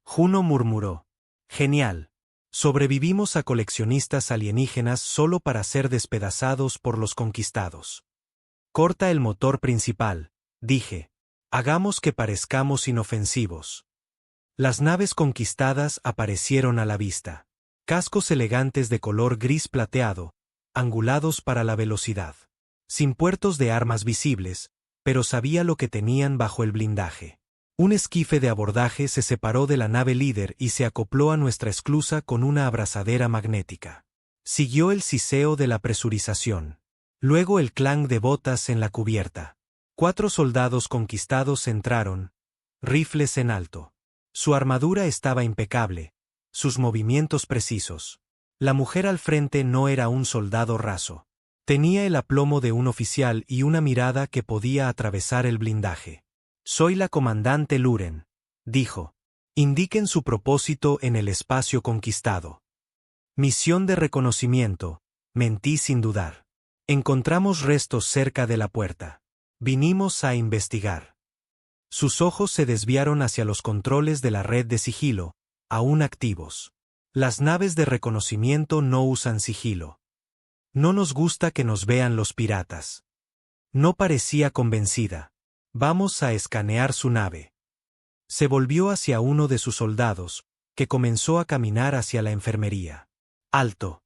Juno murmuró. Genial. Sobrevivimos a coleccionistas alienígenas solo para ser despedazados por los conquistados. Corta el motor principal, dije. Hagamos que parezcamos inofensivos. Las naves conquistadas aparecieron a la vista. Cascos elegantes de color gris plateado, angulados para la velocidad. Sin puertos de armas visibles, pero sabía lo que tenían bajo el blindaje. Un esquife de abordaje se separó de la nave líder y se acopló a nuestra esclusa con una abrazadera magnética. Siguió el siseo de la presurización. Luego el clang de botas en la cubierta. 4 soldados conquistados entraron, rifles en alto. Su armadura estaba impecable, sus movimientos precisos. La mujer al frente no era un soldado raso. Tenía el aplomo de un oficial y una mirada que podía atravesar el blindaje. Soy la comandante Luren, dijo. Indiquen su propósito en el espacio conquistado. Misión de reconocimiento, mentí sin dudar. Encontramos restos cerca de la puerta. Vinimos a investigar. Sus ojos se desviaron hacia los controles de la red de sigilo, aún activos. Las naves de reconocimiento no usan sigilo. No nos gusta que nos vean los piratas. No parecía convencida. Vamos a escanear su nave. Se volvió hacia uno de sus soldados, que comenzó a caminar hacia la enfermería. Alto.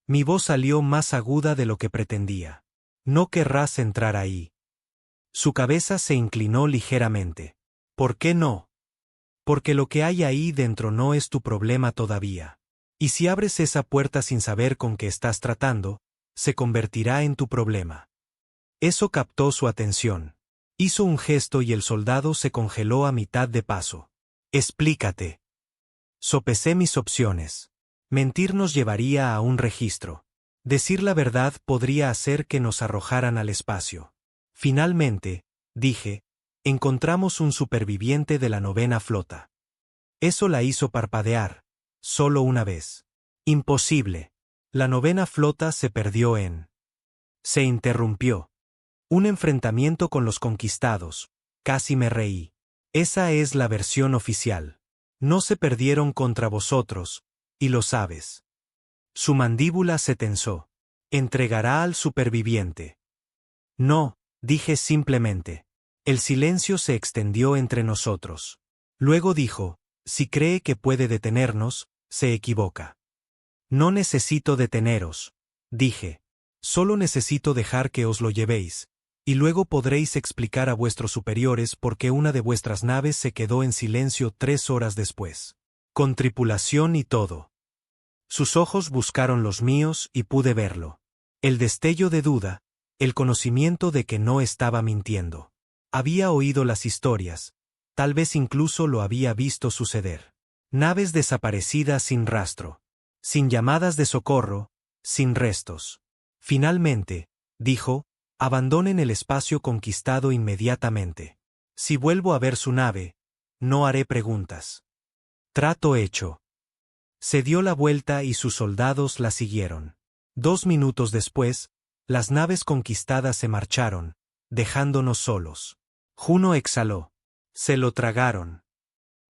Mi voz salió más aguda de lo que pretendía. No querrás entrar ahí. Su cabeza se inclinó ligeramente. ¿Por qué no? Porque lo que hay ahí dentro no es tu problema todavía. Y si abres esa puerta sin saber con qué estás tratando, se convertirá en tu problema. Eso captó su atención. Hizo un gesto y el soldado se congeló a mitad de paso. Explícate. Sopesé mis opciones. Mentir nos llevaría a un registro. Decir la verdad podría hacer que nos arrojaran al espacio. Finalmente, dije, encontramos un superviviente de la 9ª flota. Eso la hizo parpadear, solo una vez. Imposible. La 9ª flota se perdió en... Se interrumpió. Un enfrentamiento con los conquistados. Casi me reí. Esa es la versión oficial. No se perdieron contra vosotros, y lo sabes. Su mandíbula se tensó. Entregará al superviviente. No, dije simplemente. El silencio se extendió entre nosotros. Luego dijo, si cree que puede detenernos, se equivoca. No necesito deteneros, dije. Solo necesito dejar que os lo llevéis, y luego podréis explicar a vuestros superiores por qué una de vuestras naves se quedó en silencio 3 horas después. Con tripulación y todo. Sus ojos buscaron los míos y pude verlo. El destello de duda, el conocimiento de que no estaba mintiendo. Había oído las historias, tal vez incluso lo había visto suceder. Naves desaparecidas sin rastro, sin llamadas de socorro, sin restos. Finalmente, dijo, abandonen el espacio conquistado inmediatamente. Si vuelvo a ver su nave, no haré preguntas. Trato hecho. Se dio la vuelta y sus soldados la siguieron. 2 minutos después, las naves conquistadas se marcharon, dejándonos solos. Juno exhaló. Se lo tragaron.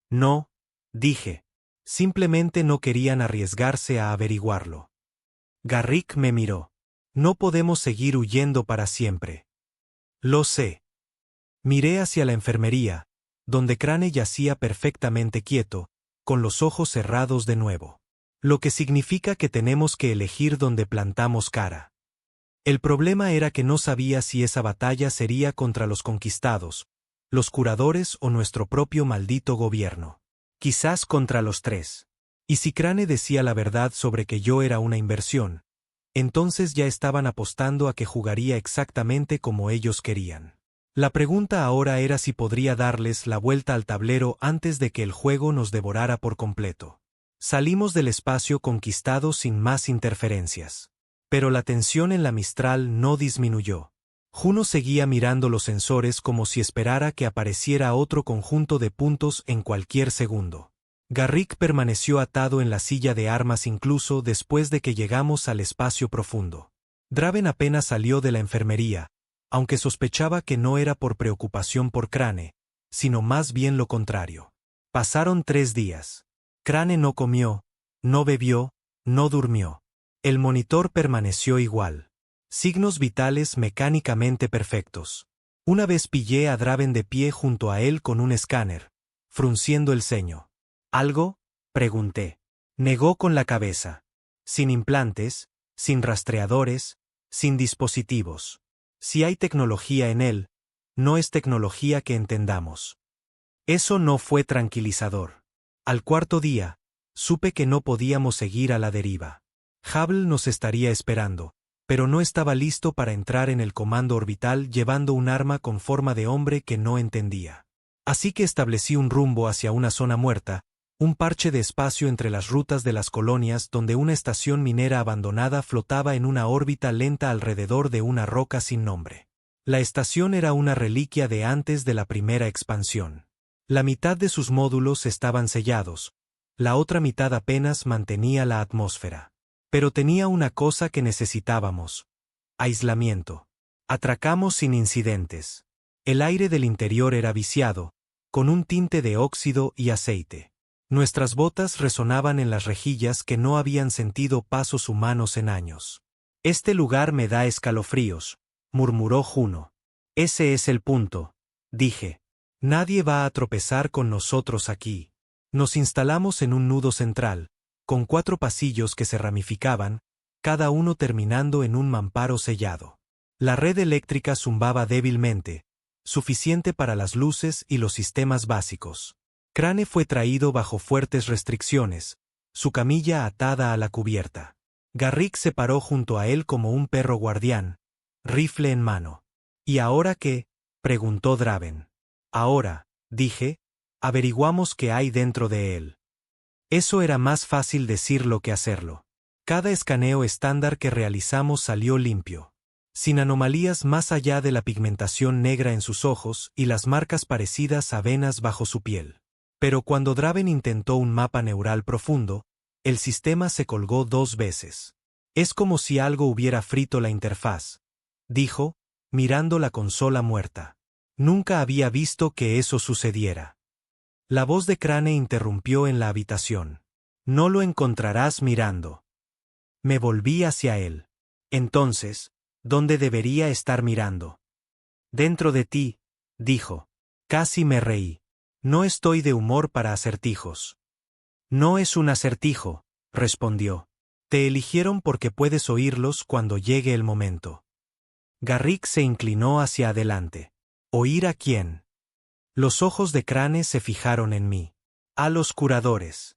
No, dije. Simplemente no querían arriesgarse a averiguarlo. Garrick me miró. No podemos seguir huyendo para siempre. Lo sé. Miré hacia la enfermería, donde Crane yacía perfectamente quieto, con los ojos cerrados de nuevo. Lo que significa que tenemos que elegir dónde plantamos cara. El problema era que no sabía si esa batalla sería contra los conquistados, los curadores o nuestro propio maldito gobierno. Quizás contra los tres. Y si Crane decía la verdad sobre que yo era una inversión, entonces ya estaban apostando a que jugaría exactamente como ellos querían. La pregunta ahora era si podría darles la vuelta al tablero antes de que el juego nos devorara por completo. Salimos del espacio conquistado sin más interferencias. Pero la tensión en la Mistral no disminuyó. Juno seguía mirando los sensores como si esperara que apareciera otro conjunto de puntos en cualquier segundo. Garrick permaneció atado en la silla de armas incluso después de que llegamos al espacio profundo. Draven apenas salió de la enfermería, aunque sospechaba que no era por preocupación por Crane, sino más bien lo contrario. Pasaron 3 días. Crane no comió, no bebió, no durmió. El monitor permaneció igual. Signos vitales mecánicamente perfectos. Una vez pillé a Draven de pie junto a él con un escáner, frunciendo el ceño. ¿Algo? Pregunté. Negó con la cabeza. Sin implantes, sin rastreadores, sin dispositivos. Si hay tecnología en él, no es tecnología que entendamos. Eso no fue tranquilizador. Al 4.º día, supe que no podíamos seguir a la deriva. Hubble nos estaría esperando, pero no estaba listo para entrar en el comando orbital llevando un arma con forma de hombre que no entendía. Así que establecí un rumbo hacia una zona muerta, un parche de espacio entre las rutas de las colonias donde una estación minera abandonada flotaba en una órbita lenta alrededor de una roca sin nombre. La estación era una reliquia de antes de la primera expansión. La mitad de sus módulos estaban sellados, la otra mitad apenas mantenía la atmósfera. Pero tenía una cosa que necesitábamos: aislamiento. Atracamos sin incidentes. El aire del interior era viciado, con un tinte de óxido y aceite. Nuestras botas resonaban en las rejillas que no habían sentido pasos humanos en años. Este lugar me da escalofríos, murmuró Juno. Ese es el punto, dije. Nadie va a tropezar con nosotros aquí. Nos instalamos en un nudo central, con 4 pasillos que se ramificaban, cada uno terminando en un mamparo sellado. La red eléctrica zumbaba débilmente, suficiente para las luces y los sistemas básicos. Crane fue traído bajo fuertes restricciones, su camilla atada a la cubierta. Garrick se paró junto a él como un perro guardián, rifle en mano. ¿Y ahora qué?, preguntó Draven. Ahora, dije, averiguamos qué hay dentro de él. Eso era más fácil decirlo que hacerlo. Cada escaneo estándar que realizamos salió limpio, sin anomalías más allá de la pigmentación negra en sus ojos y las marcas parecidas a venas bajo su piel. Pero cuando Draven intentó un mapa neural profundo, el sistema se colgó 2 veces. Es como si algo hubiera frito la interfaz, dijo, mirando la consola muerta. Nunca había visto que eso sucediera. La voz de Crane interrumpió en la habitación. No lo encontrarás mirando. Me volví hacia él. Entonces, ¿dónde debería estar mirando? Dentro de ti, dijo. Casi me reí. No estoy de humor para acertijos. No es un acertijo, respondió. Te eligieron porque puedes oírlos cuando llegue el momento. Garrick se inclinó hacia adelante. ¿Oír a quién? Los ojos de Crane se fijaron en mí. A los curadores.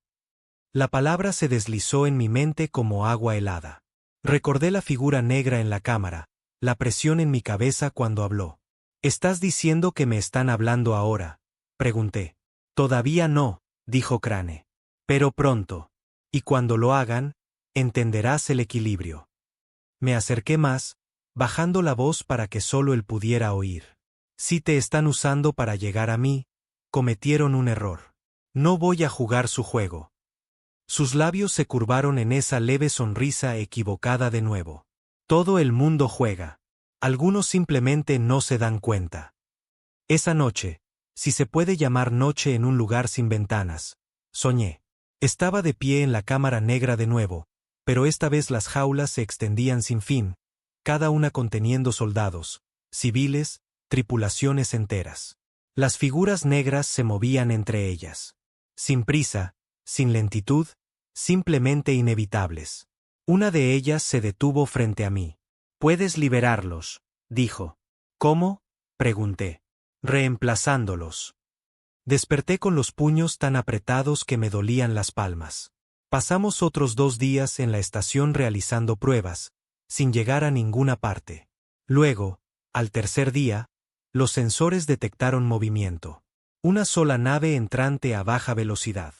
La palabra se deslizó en mi mente como agua helada. Recordé la figura negra en la cámara, la presión en mi cabeza cuando habló. ¿Estás diciendo que me están hablando ahora?, pregunté. Todavía no, dijo Crane. Pero pronto. Y cuando lo hagan, entenderás el equilibrio. Me acerqué más, bajando la voz para que solo él pudiera oír. Si te están usando para llegar a mí, cometieron un error. No voy a jugar su juego. Sus labios se curvaron en esa leve sonrisa equivocada de nuevo. Todo el mundo juega. Algunos simplemente no se dan cuenta. Esa noche, si se puede llamar noche en un lugar sin ventanas, soñé. Estaba de pie en la cámara negra de nuevo, pero esta vez las jaulas se extendían sin fin, cada una conteniendo soldados, civiles, tripulaciones enteras. Las figuras negras se movían entre ellas. Sin prisa, sin lentitud, simplemente inevitables. Una de ellas se detuvo frente a mí. «Puedes liberarlos», dijo. «¿Cómo?», pregunté. reemplazándolos. Desperté con los puños tan apretados que me dolían las palmas. Pasamos otros 2 días en la estación realizando pruebas, sin llegar a ninguna parte. Luego, al tercer día, los sensores detectaron movimiento. Una sola nave entrante a baja velocidad.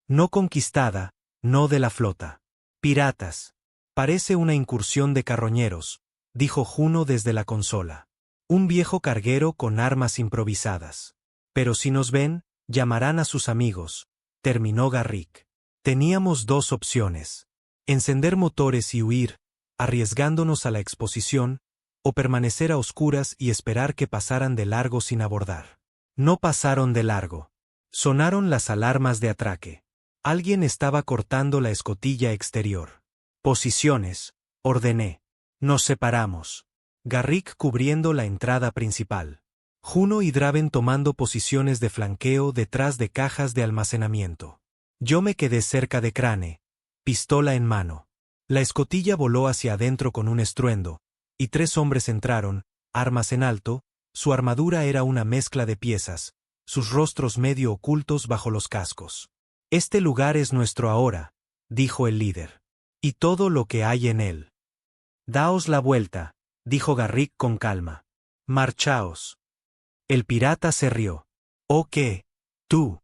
No conquistada, no de la flota. Piratas. Parece una incursión de carroñeros, dijo Juno desde la consola. Un viejo carguero con armas improvisadas. Pero si nos ven, llamarán a sus amigos, terminó Garrick. Teníamos 2 opciones. Encender motores y huir, arriesgándonos a la exposición, o permanecer a oscuras y esperar que pasaran de largo sin abordar. No pasaron de largo. Sonaron las alarmas de atraque. Alguien estaba cortando la escotilla exterior. Posiciones, ordené. Nos separamos. Garrick cubriendo la entrada principal. Juno y Draven tomando posiciones de flanqueo detrás de cajas de almacenamiento. Yo me quedé cerca de Crane, pistola en mano. La escotilla voló hacia adentro con un estruendo, y 3 hombres entraron, armas en alto, su armadura era una mezcla de piezas, sus rostros medio ocultos bajo los cascos. Este lugar es nuestro ahora, dijo el líder. Y todo lo que hay en él. Daos la vuelta, dijo Garrick con calma. Marchaos. El pirata se rió. ¿O qué? Tú.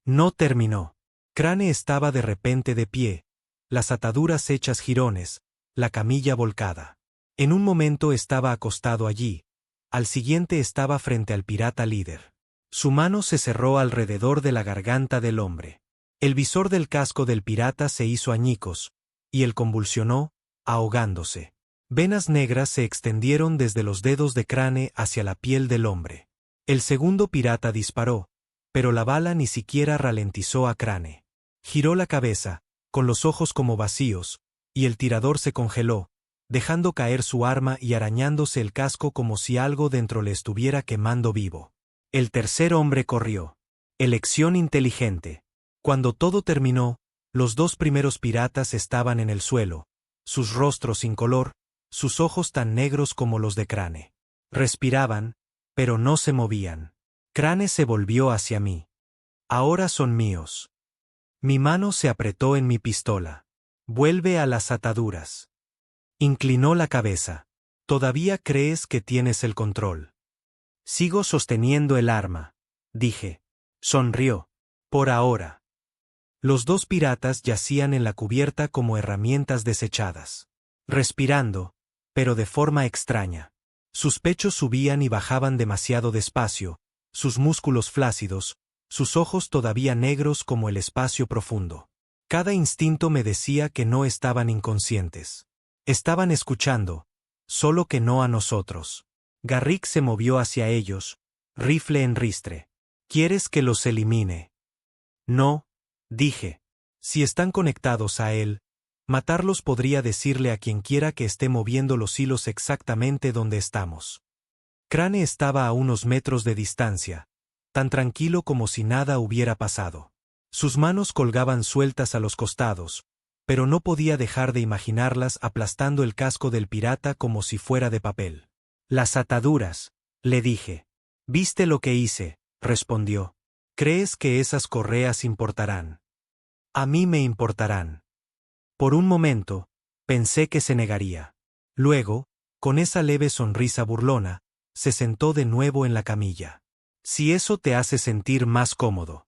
No terminó. Crane estaba de repente de pie, las ataduras hechas jirones, la camilla volcada. En un momento estaba acostado allí, al siguiente estaba frente al pirata líder. Su mano se cerró alrededor de la garganta del hombre. El visor del casco del pirata se hizo añicos, y él convulsionó, ahogándose. Venas negras se extendieron desde los dedos de Crane hacia la piel del hombre. El segundo pirata disparó, pero la bala ni siquiera ralentizó a Crane. Giró la cabeza, con los ojos como vacíos, y el tirador se congeló, dejando caer su arma y arañándose el casco como si algo dentro le estuviera quemando vivo. El tercer hombre corrió. Elección inteligente. Cuando todo terminó, los 2 primeros piratas estaban en el suelo, sus rostros sin color, sus ojos tan negros como los de Crane. Respiraban, pero no se movían. Crane se volvió hacia mí. Ahora son míos. Mi mano se apretó en mi pistola. Vuelve a las ataduras. Inclinó la cabeza. Todavía crees que tienes el control. Sigo sosteniendo el arma, dije. Sonrió. Por ahora. Los 2 piratas yacían en la cubierta como herramientas desechadas. Respirando, pero de forma extraña. Sus pechos subían y bajaban demasiado despacio, sus músculos flácidos, sus ojos todavía negros como el espacio profundo. Cada instinto me decía que no estaban inconscientes. Estaban escuchando, solo que no a nosotros. Garrick se movió hacia ellos, rifle en ristre. ¿Quieres que los elimine? No, dije. Si están conectados a él, matarlos podría decirle a quienquiera que esté moviendo los hilos exactamente donde estamos. Crane estaba a unos metros de distancia, tan tranquilo como si nada hubiera pasado. Sus manos colgaban sueltas a los costados, pero no podía dejar de imaginarlas aplastando el casco del pirata como si fuera de papel. Las ataduras, le dije. ¿Viste lo que hice?, respondió. ¿Crees que esas correas importarán? A mí me importarán. Por un momento, pensé que se negaría. Luego, con esa leve sonrisa burlona, se sentó de nuevo en la camilla. Si eso te hace sentir más cómodo.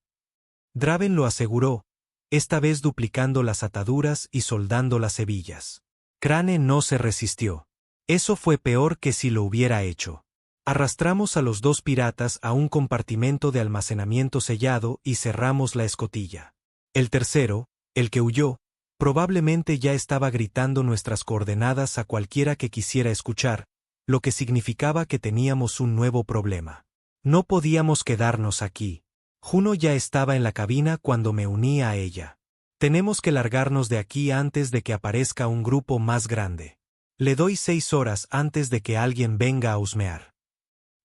Draven lo aseguró, esta vez duplicando las ataduras y soldando las hebillas. Crane no se resistió. Eso fue peor que si lo hubiera hecho. Arrastramos a los 2 piratas a un compartimento de almacenamiento sellado y cerramos la escotilla. El tercero, el que huyó, probablemente ya estaba gritando nuestras coordenadas a cualquiera que quisiera escuchar, lo que significaba que teníamos un nuevo problema. No podíamos quedarnos aquí. Juno ya estaba en la cabina cuando me uní a ella. Tenemos que largarnos de aquí antes de que aparezca un grupo más grande. Le doy 6 horas antes de que alguien venga a husmear.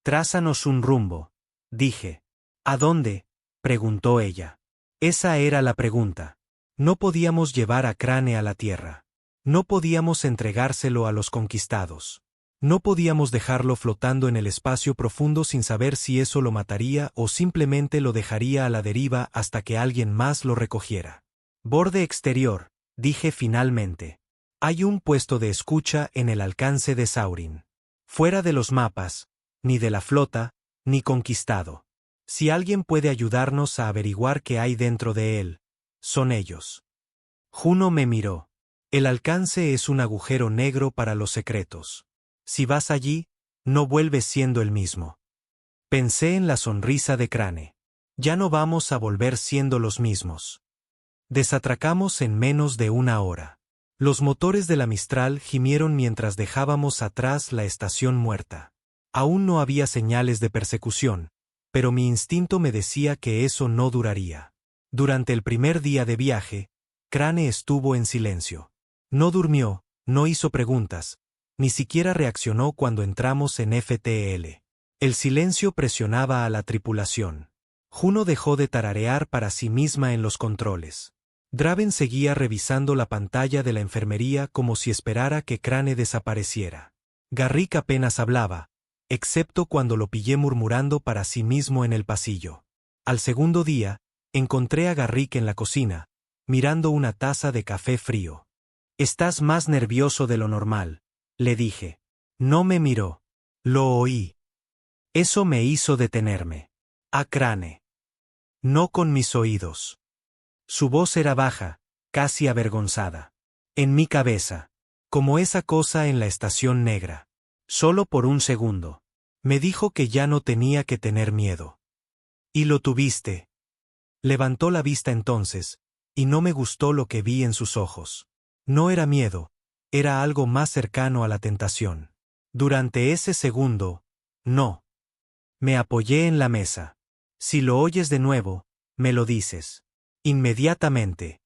Trázanos un rumbo, dije. ¿A dónde?, preguntó ella. Esa era la pregunta. No podíamos llevar a Crane a la tierra. No podíamos entregárselo a los conquistados. No podíamos dejarlo flotando en el espacio profundo sin saber si eso lo mataría o simplemente lo dejaría a la deriva hasta que alguien más lo recogiera. Borde exterior, dije finalmente. Hay un puesto de escucha en el alcance de Saurin. Fuera de los mapas, ni de la flota, ni conquistado. Si alguien puede ayudarnos a averiguar qué hay dentro de él, son ellos. Juno me miró. El alcance es un agujero negro para los secretos. Si vas allí, no vuelves siendo el mismo. Pensé en la sonrisa de Crane. Ya no vamos a volver siendo los mismos. Desatracamos en menos de una hora. Los motores de la Mistral gimieron mientras dejábamos atrás la estación muerta. Aún no había señales de persecución, pero mi instinto me decía que eso no duraría. Durante el primer día de viaje, Crane estuvo en silencio. No durmió, no hizo preguntas, ni siquiera reaccionó cuando entramos en FTL. El silencio presionaba a la tripulación. Juno dejó de tararear para sí misma en los controles. Draven seguía revisando la pantalla de la enfermería como si esperara que Crane desapareciera. Garrick apenas hablaba, excepto cuando lo pillé murmurando para sí mismo en el pasillo. Al segundo día, encontré a Garrick en la cocina, mirando una taza de café frío. «Estás más nervioso de lo normal», le dije. No me miró. Lo oí. Eso me hizo detenerme. A Crane. No con mis oídos. Su voz era baja, casi avergonzada. En mi cabeza. Como esa cosa en la estación negra. Solo por un segundo. Me dijo que ya no tenía que tener miedo. ¿Y lo tuviste? Levantó la vista entonces, y no me gustó lo que vi en sus ojos. No era miedo, era algo más cercano a la tentación. Durante ese segundo, no. Me apoyé en la mesa. Si lo oyes de nuevo, me lo dices. Inmediatamente.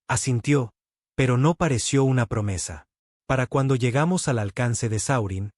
Asintió, pero no pareció una promesa. Para cuando llegamos al alcance de Saurin,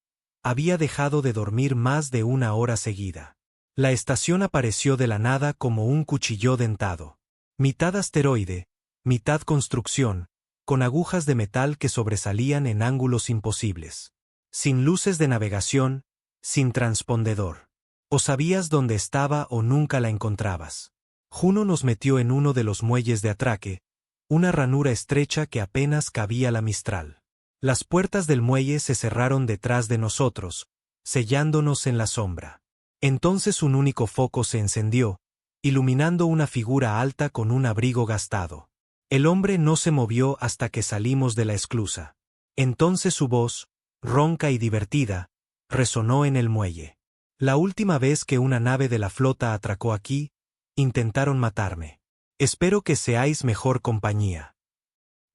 había dejado de dormir más de una hora seguida. La estación apareció de la nada como un cuchillo dentado. Mitad asteroide, mitad construcción, con agujas de metal que sobresalían en ángulos imposibles. Sin luces de navegación, sin transpondedor. O sabías dónde estaba o nunca la encontrabas. Juno nos metió en uno de los muelles de atraque, una ranura estrecha que apenas cabía la Mistral. Las puertas del muelle se cerraron detrás de nosotros, sellándonos en la sombra. Entonces un único foco se encendió, iluminando una figura alta con un abrigo gastado. El hombre no se movió hasta que salimos de la esclusa. Entonces su voz, ronca y divertida, resonó en el muelle. La última vez que una nave de la flota atracó aquí, intentaron matarme. Espero que seáis mejor compañía.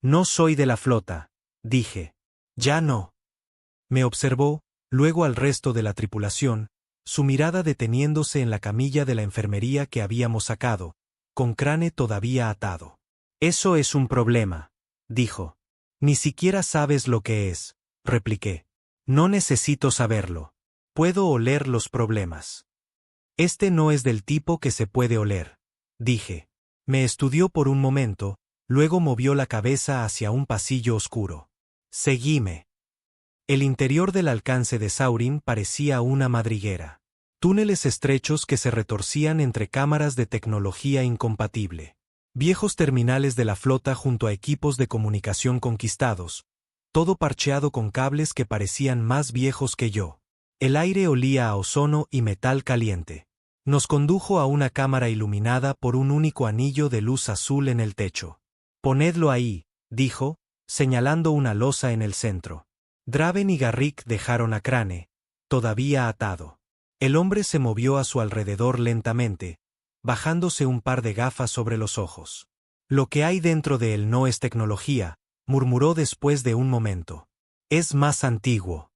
No soy de la flota, dije. Ya no. Me observó, luego al resto de la tripulación, su mirada deteniéndose en la camilla de la enfermería que habíamos sacado, con Crane todavía atado. Eso es un problema, dijo. Ni siquiera sabes lo que es, repliqué. No necesito saberlo. Puedo oler los problemas. Este no es del tipo que se puede oler, dije. Me estudió por un momento, luego movió la cabeza hacia un pasillo oscuro. Seguime. El interior del alcance de Saurin parecía una madriguera. Túneles estrechos que se retorcían entre cámaras de tecnología incompatible. Viejos terminales de la flota junto a equipos de comunicación conquistados, todo parcheado con cables que parecían más viejos que yo. El aire olía a ozono y metal caliente. Nos condujo a una cámara iluminada por un único anillo de luz azul en el techo. Ponedlo ahí, dijo, señalando una losa en el centro. Draven y Garrick dejaron a Crane, todavía atado. El hombre se movió a su alrededor lentamente, bajándose un par de gafas sobre los ojos. Lo que hay dentro de él no es tecnología, murmuró después de un momento. Es más antiguo.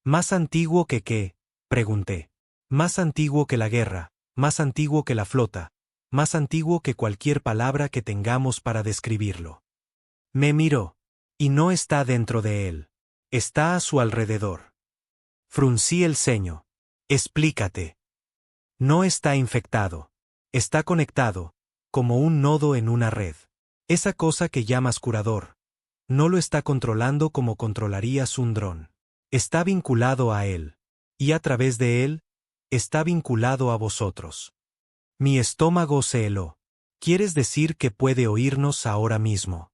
¿Más antiguo que qué? Pregunté. Más antiguo que la guerra, más antiguo que la flota, más antiguo que cualquier palabra que tengamos para describirlo. Me miró. Y no está dentro de él. Está a su alrededor. Fruncí el ceño. Explícate. No está infectado. Está conectado, como un nodo en una red. Esa cosa que llamas curador. No lo está controlando como controlarías un dron. Está vinculado a él. Y a través de él, está vinculado a vosotros. Mi estómago se heló. ¿Quieres decir que puede oírnos ahora mismo?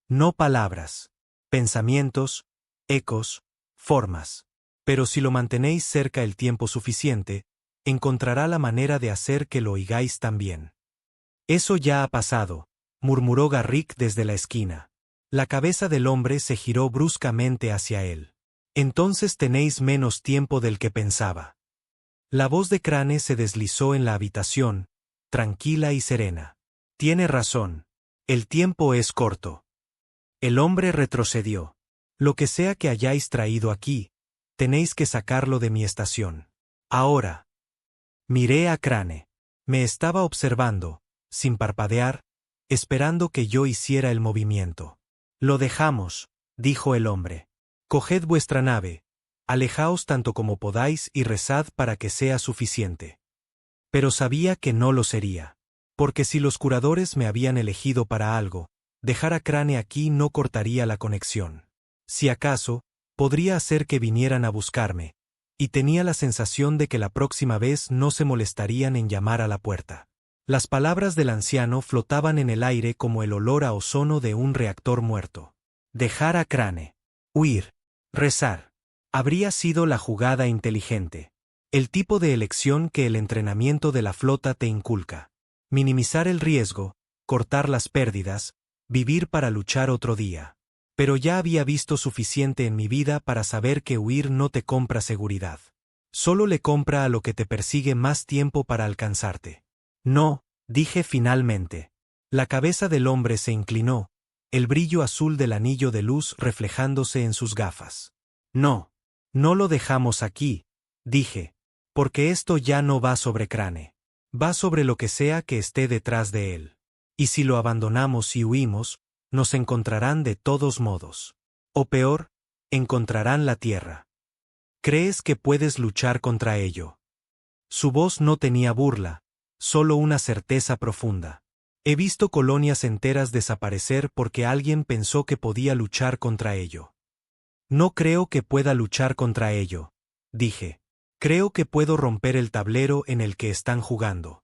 No palabras, pensamientos, ecos, formas. Pero si lo mantenéis cerca el tiempo suficiente, encontrará la manera de hacer que lo oigáis también. Eso ya ha pasado, murmuró Garrick desde la esquina. La cabeza del hombre se giró bruscamente hacia él. Entonces tenéis menos tiempo del que pensaba. La voz de Crane se deslizó en la habitación, tranquila y serena. Tiene razón. El tiempo es corto. El hombre retrocedió. Lo que sea que hayáis traído aquí, tenéis que sacarlo de mi estación. Ahora. Miré a Crane. Me estaba observando, sin parpadear, esperando que yo hiciera el movimiento. Lo dejamos, dijo el hombre. Coged vuestra nave, alejaos tanto como podáis y rezad para que sea suficiente. Pero sabía que no lo sería. Porque si los curadores me habían elegido para algo, dejar a Crane aquí no cortaría la conexión. Si acaso, podría hacer que vinieran a buscarme, y tenía la sensación de que la próxima vez no se molestarían en llamar a la puerta. Las palabras del anciano flotaban en el aire como el olor a ozono de un reactor muerto. Dejar a Crane. Huir. Rezar. Habría sido la jugada inteligente. El tipo de elección que el entrenamiento de la flota te inculca. Minimizar el riesgo, cortar las pérdidas, vivir para luchar otro día. Pero ya había visto suficiente en mi vida para saber que huir no te compra seguridad. Solo le compra a lo que te persigue más tiempo para alcanzarte. No, dije finalmente. La cabeza del hombre se inclinó, el brillo azul del anillo de luz reflejándose en sus gafas. No, no lo dejamos aquí, dije, porque esto ya no va sobre Crane. Va sobre lo que sea que esté detrás de él. Y si lo abandonamos y huimos, nos encontrarán de todos modos. O peor, encontrarán la tierra. ¿Crees que puedes luchar contra ello? Su voz no tenía burla, solo una certeza profunda. He visto colonias enteras desaparecer porque alguien pensó que podía luchar contra ello. No creo que pueda luchar contra ello, dije. Creo que puedo romper el tablero en el que están jugando.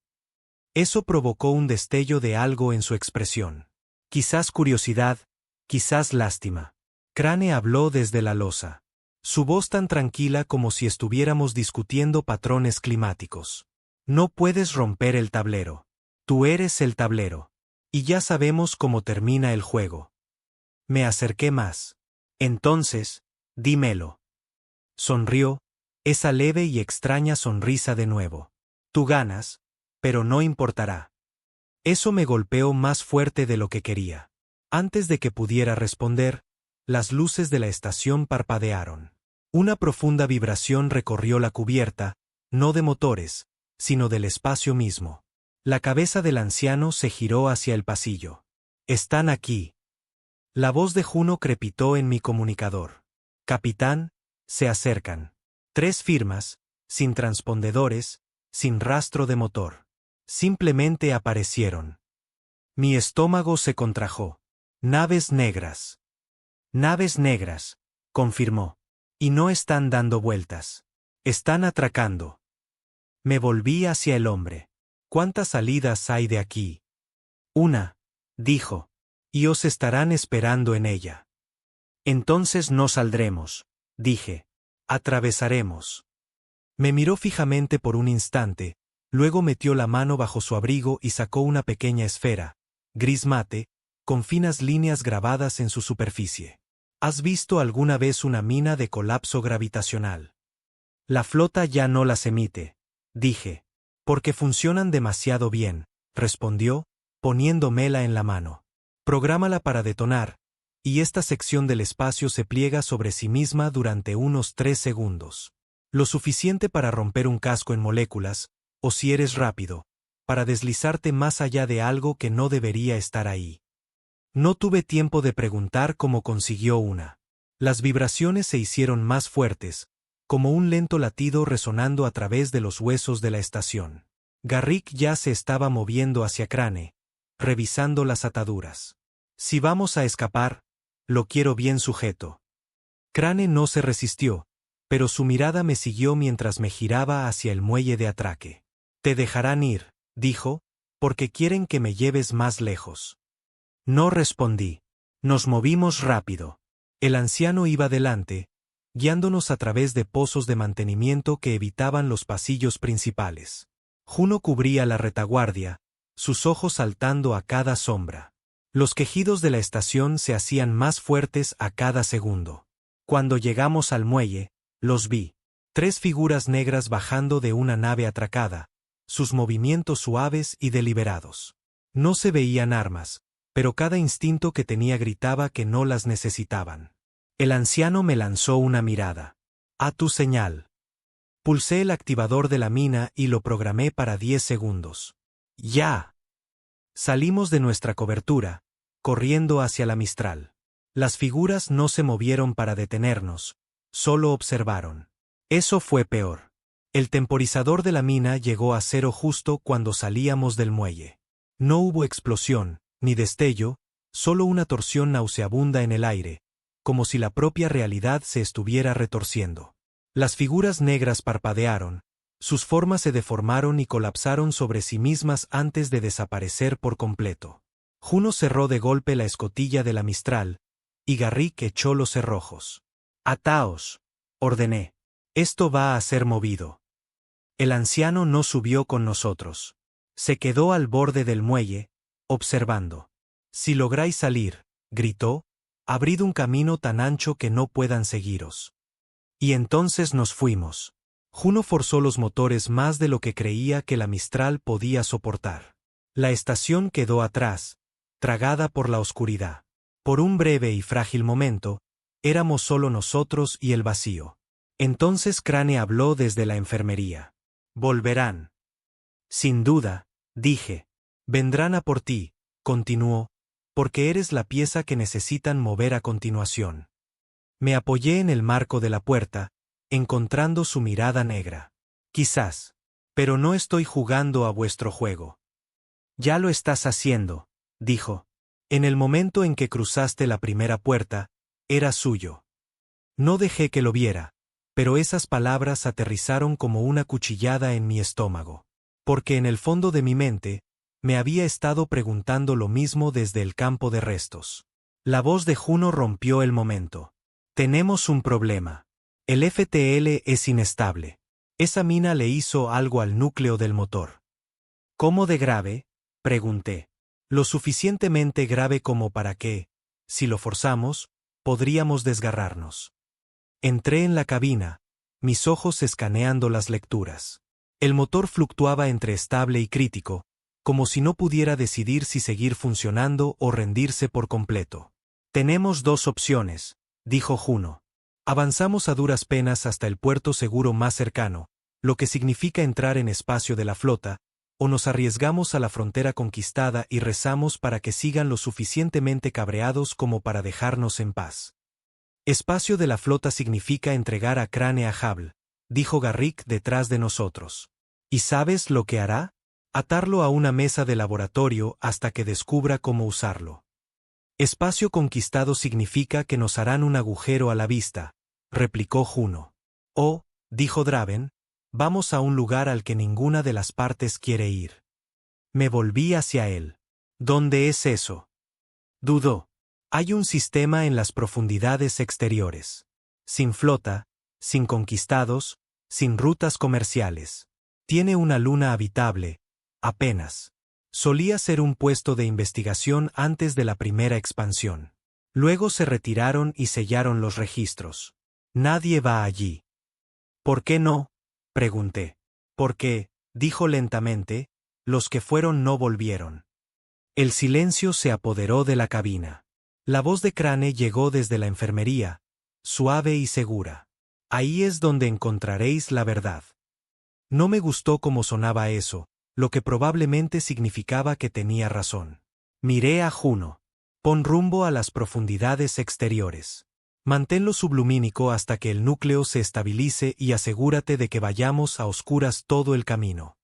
Eso provocó un destello de algo en su expresión. Quizás curiosidad, quizás lástima. Crane habló desde la losa. Su voz tan tranquila como si estuviéramos discutiendo patrones climáticos. No puedes romper el tablero. Tú eres el tablero. Y ya sabemos cómo termina el juego. Me acerqué más. Entonces, dímelo. Sonrió, esa leve y extraña sonrisa de nuevo. Tú ganas, pero no importará. Eso me golpeó más fuerte de lo que quería. Antes de que pudiera responder, las luces de la estación parpadearon. Una profunda vibración recorrió la cubierta, no de motores, sino del espacio mismo. La cabeza del anciano se giró hacia el pasillo. Están aquí. La voz de Juno crepitó en mi comunicador. Capitán, se acercan. 3 firmas, sin transpondedores, sin rastro de motor. Simplemente aparecieron. Mi estómago se contrajo. Naves negras. Naves negras, confirmó. Y no están dando vueltas. Están atracando. Me volví hacia el hombre. ¿Cuántas salidas hay de aquí? Una, dijo. Y os estarán esperando en ella. Entonces no saldremos, dije. Atravesaremos. Me miró fijamente por un instante, luego metió la mano bajo su abrigo y sacó una pequeña esfera, gris mate, con finas líneas grabadas en su superficie. ¿Has visto alguna vez una mina de colapso gravitacional? La flota ya no las emite, dije. Porque funcionan demasiado bien, respondió, poniéndomela en la mano. Prográmala para detonar, y esta sección del espacio se pliega sobre sí misma durante unos 3 segundos. Lo suficiente para romper un casco en moléculas, o si eres rápido, para deslizarte más allá de algo que no debería estar ahí. No tuve tiempo de preguntar cómo consiguió una. Las vibraciones se hicieron más fuertes, como un lento latido resonando a través de los huesos de la estación. Garrick ya se estaba moviendo hacia Crane, revisando las ataduras. Si vamos a escapar, lo quiero bien sujeto. Crane no se resistió, pero su mirada me siguió mientras me giraba hacia el muelle de atraque. Te dejarán ir, dijo, porque quieren que me lleves más lejos. No respondí. Nos movimos rápido. El anciano iba delante, guiándonos a través de pozos de mantenimiento que evitaban los pasillos principales. Juno cubría la retaguardia, sus ojos saltando a cada sombra. Los quejidos de la estación se hacían más fuertes a cada segundo. Cuando llegamos al muelle, los vi. 3 figuras negras bajando de una nave atracada, sus movimientos suaves y deliberados. No se veían armas, pero cada instinto que tenía gritaba que no las necesitaban. El anciano me lanzó una mirada. A tu señal. Pulsé el activador de la mina y lo programé para 10 segundos. ¡Ya! Salimos de nuestra cobertura, corriendo hacia la Mistral. Las figuras no se movieron para detenernos, solo observaron. Eso fue peor. El temporizador de la mina llegó a cero justo cuando salíamos del muelle. No hubo explosión, ni destello, solo una torsión nauseabunda en el aire, como si la propia realidad se estuviera retorciendo. Las figuras negras parpadearon, sus formas se deformaron y colapsaron sobre sí mismas antes de desaparecer por completo. Juno cerró de golpe la escotilla de la Mistral, y Garrick echó los cerrojos. «Ataos», ordené. «Esto va a ser movido». El anciano no subió con nosotros. Se quedó al borde del muelle, observando. «Si lográis salir», gritó, «abrid un camino tan ancho que no puedan seguiros». Y entonces nos fuimos. Juno forzó los motores más de lo que creía que la Mistral podía soportar. La estación quedó atrás, tragada por la oscuridad. Por un breve y frágil momento, éramos solo nosotros y el vacío. Entonces Crane habló desde la enfermería. «Volverán». «Sin duda», dije. «Vendrán a por ti», continuó, «porque eres la pieza que necesitan mover a continuación». Me apoyé en el marco de la puerta, encontrando su mirada negra. «Quizás. Pero no estoy jugando a vuestro juego». «Ya lo estás haciendo», dijo. «En el momento en que cruzaste la primera puerta, era suyo». No dejé que lo viera, pero esas palabras aterrizaron como una cuchillada en mi estómago. Porque en el fondo de mi mente, me había estado preguntando lo mismo desde el campo de restos. La voz de Juno rompió el momento. «Tenemos un problema. El FTL es inestable. Esa mina le hizo algo al núcleo del motor». «¿Cómo de grave?», pregunté. «Lo suficientemente grave como para que, si lo forzamos, podríamos desgarrarnos». Entré en la cabina, mis ojos escaneando las lecturas. El motor fluctuaba entre estable y crítico, como si no pudiera decidir si seguir funcionando o rendirse por completo. «Tenemos 2 opciones», dijo Juno. «Avanzamos a duras penas hasta el puerto seguro más cercano, lo que significa entrar en espacio de la flota, o nos arriesgamos a la frontera conquistada y rezamos para que sigan lo suficientemente cabreados como para dejarnos en paz». «Espacio de la flota significa entregar a Crane a Hable», dijo Garrick detrás de nosotros. «¿Y sabes lo que hará? Atarlo a una mesa de laboratorio hasta que descubra cómo usarlo». «Espacio conquistado significa que nos harán un agujero a la vista», replicó Juno. «Oh», dijo Draven, «vamos a un lugar al que ninguna de las partes quiere ir». Me volví hacia él. «¿Dónde es eso?». Dudó. «Hay un sistema en las profundidades exteriores. Sin flota, sin conquistados, sin rutas comerciales. Tiene una luna habitable, apenas. Solía ser un puesto de investigación antes de la primera expansión. Luego se retiraron y sellaron los registros. Nadie va allí». «¿Por qué no?», pregunté. «Porque», dijo lentamente, «los que fueron no volvieron». El silencio se apoderó de la cabina. La voz de Crane llegó desde la enfermería, suave y segura. «Ahí es donde encontraréis la verdad». No me gustó cómo sonaba eso, lo que probablemente significaba que tenía razón. Miré a Juno. «Pon rumbo a las profundidades exteriores. Manténlo sublumínico hasta que el núcleo se estabilice y asegúrate de que vayamos a oscuras todo el camino».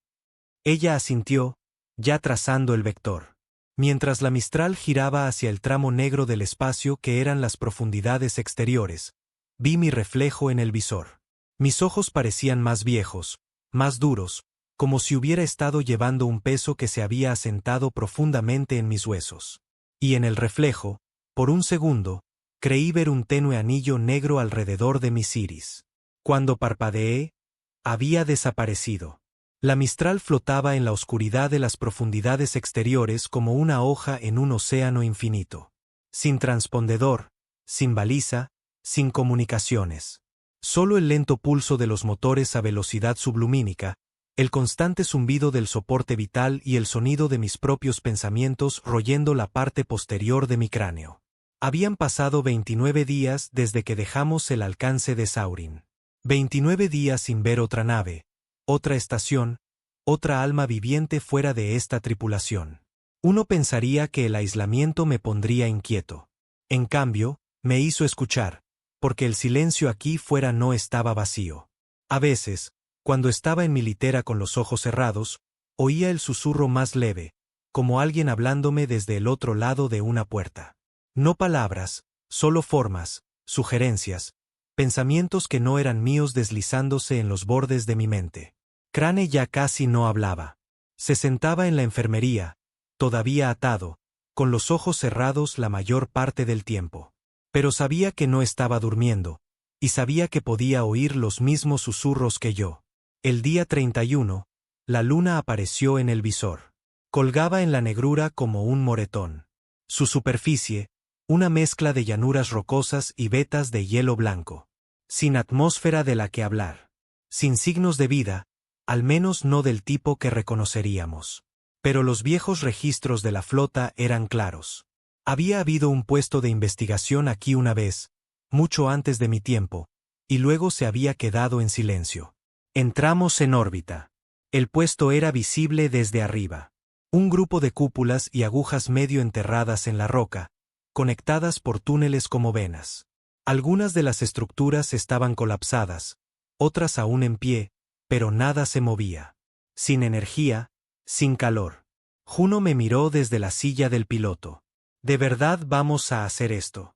Ella asintió, ya trazando el vector. Mientras la Mistral giraba hacia el tramo negro del espacio que eran las profundidades exteriores, Vi mi reflejo en el visor. Mis ojos parecían más viejos, más duros, como si hubiera estado llevando un peso que se había asentado profundamente en mis huesos. Y en el reflejo, por un segundo, creí ver un tenue anillo negro alrededor de mis iris. Cuando parpadeé, había desaparecido. La Mistral flotaba en la oscuridad de las profundidades exteriores como una hoja en un océano infinito. Sin transpondedor, sin baliza, sin comunicaciones. Solo el lento pulso de los motores a velocidad sublumínica, el constante zumbido del soporte vital y el sonido de mis propios pensamientos royendo la parte posterior de mi cráneo. Habían pasado 29 días desde que dejamos el alcance de Saurin. 29 días sin ver otra nave, otra estación, otra alma viviente fuera de esta tripulación. Uno pensaría que el aislamiento me pondría inquieto. En cambio, me hizo escuchar, porque el silencio aquí fuera no estaba vacío. A veces, cuando estaba en mi litera con los ojos cerrados, oía el susurro más leve, como alguien hablándome desde el otro lado de una puerta. No palabras, solo formas, sugerencias, pensamientos que no eran míos deslizándose en los bordes de mi mente. Crane ya casi no hablaba. Se sentaba en la enfermería, todavía atado, con los ojos cerrados la mayor parte del tiempo. Pero sabía que no estaba durmiendo, y sabía que podía oír los mismos susurros que yo. El día 31, la luna apareció en el visor. Colgaba en la negrura como un moretón. Su superficie, una mezcla de llanuras rocosas y vetas de hielo blanco. Sin atmósfera de la que hablar. Sin signos de vida, al menos no del tipo que reconoceríamos. Pero los viejos registros de la flota eran claros. Había habido un puesto de investigación aquí una vez, mucho antes de mi tiempo, y luego se había quedado en silencio. Entramos en órbita. El puesto era visible desde arriba. Un grupo de cúpulas y agujas medio enterradas en la roca, conectadas por túneles como venas. Algunas de las estructuras estaban colapsadas, otras aún en pie, pero nada se movía. Sin energía, sin calor. Juno me miró desde la silla del piloto. ¿De verdad vamos a hacer esto?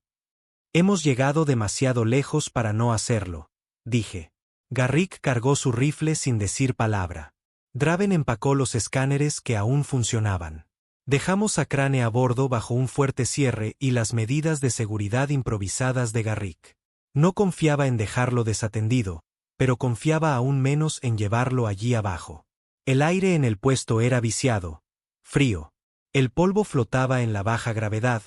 Hemos llegado demasiado lejos para no hacerlo, dije. Garrick cargó su rifle sin decir palabra. Draven empacó los escáneres que aún funcionaban. Dejamos a Crane a bordo bajo un fuerte cierre y las medidas de seguridad improvisadas de Garrick. No confiaba en dejarlo desatendido, pero confiaba aún menos en llevarlo allí abajo. El aire en el puesto era viciado, frío. El polvo flotaba en la baja gravedad,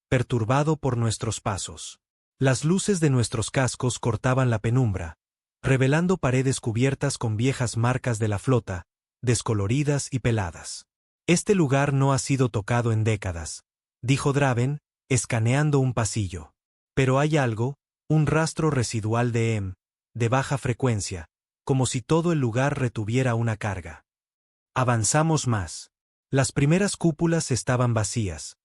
perturbado por nuestros pasos. Las luces de nuestros cascos cortaban la penumbra, revelando paredes cubiertas con viejas marcas de la flota, descoloridas y peladas. Este lugar no ha sido tocado en décadas, dijo Draven, escaneando un pasillo. Pero hay algo, un rastro residual de de baja frecuencia, como si todo el lugar retuviera una carga. Avanzamos más. Las primeras cúpulas estaban vacías.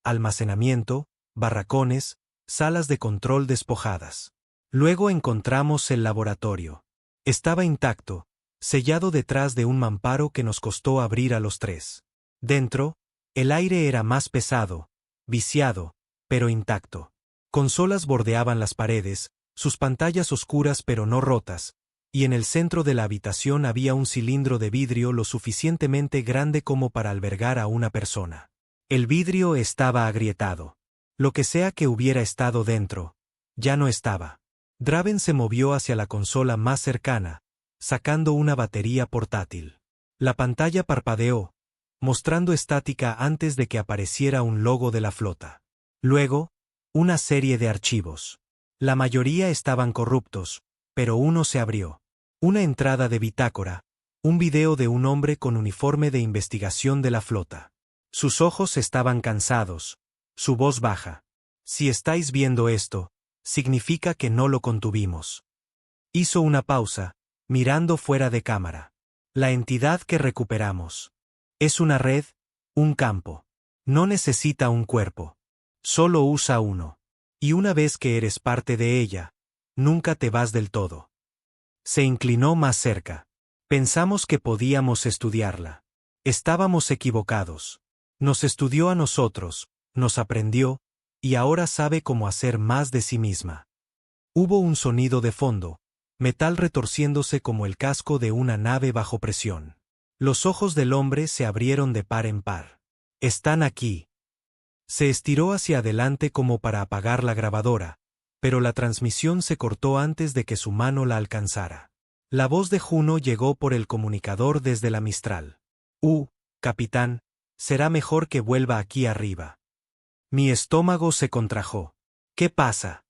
Almacenamiento, barracones, salas de control despojadas. Luego encontramos el laboratorio. Estaba intacto, sellado detrás de un mamparo que nos costó abrir a los tres. Dentro, el aire era más pesado, viciado, pero intacto. Consolas bordeaban las paredes, sus pantallas oscuras pero no rotas, y en el centro de la habitación había un cilindro de vidrio lo suficientemente grande como para albergar a una persona. El vidrio estaba agrietado. Lo que sea que hubiera estado dentro, ya no estaba. Draven se movió hacia la consola más cercana, sacando una batería portátil. La pantalla parpadeó, mostrando estática antes de que apareciera un logo de la flota. Luego, una serie de archivos. La mayoría estaban corruptos, pero uno se abrió. Una entrada de bitácora, un video de un hombre con uniforme de investigación de la flota. Sus ojos estaban cansados, su voz baja. Si estáis viendo esto, significa que no lo contuvimos. Hizo una pausa, mirando fuera de cámara. La entidad que recuperamos. Es una red, un campo. No necesita un cuerpo. Solo usa uno. Y una vez que eres parte de ella, nunca te vas del todo. Se inclinó más cerca. Pensamos que podíamos estudiarla. Estábamos equivocados. Nos estudió a nosotros, nos aprendió, y ahora sabe cómo hacer más de sí misma. Hubo un sonido de fondo, metal retorciéndose como el casco de una nave bajo presión. Los ojos del hombre se abrieron de par en par. «Están aquí». Se estiró hacia adelante como para apagar la grabadora, pero la transmisión se cortó antes de que su mano la alcanzara. La voz de Juno llegó por el comunicador desde la Mistral. Capitán, será mejor que vuelva aquí arriba». Mi estómago se contrajo. «¿Qué pasa?»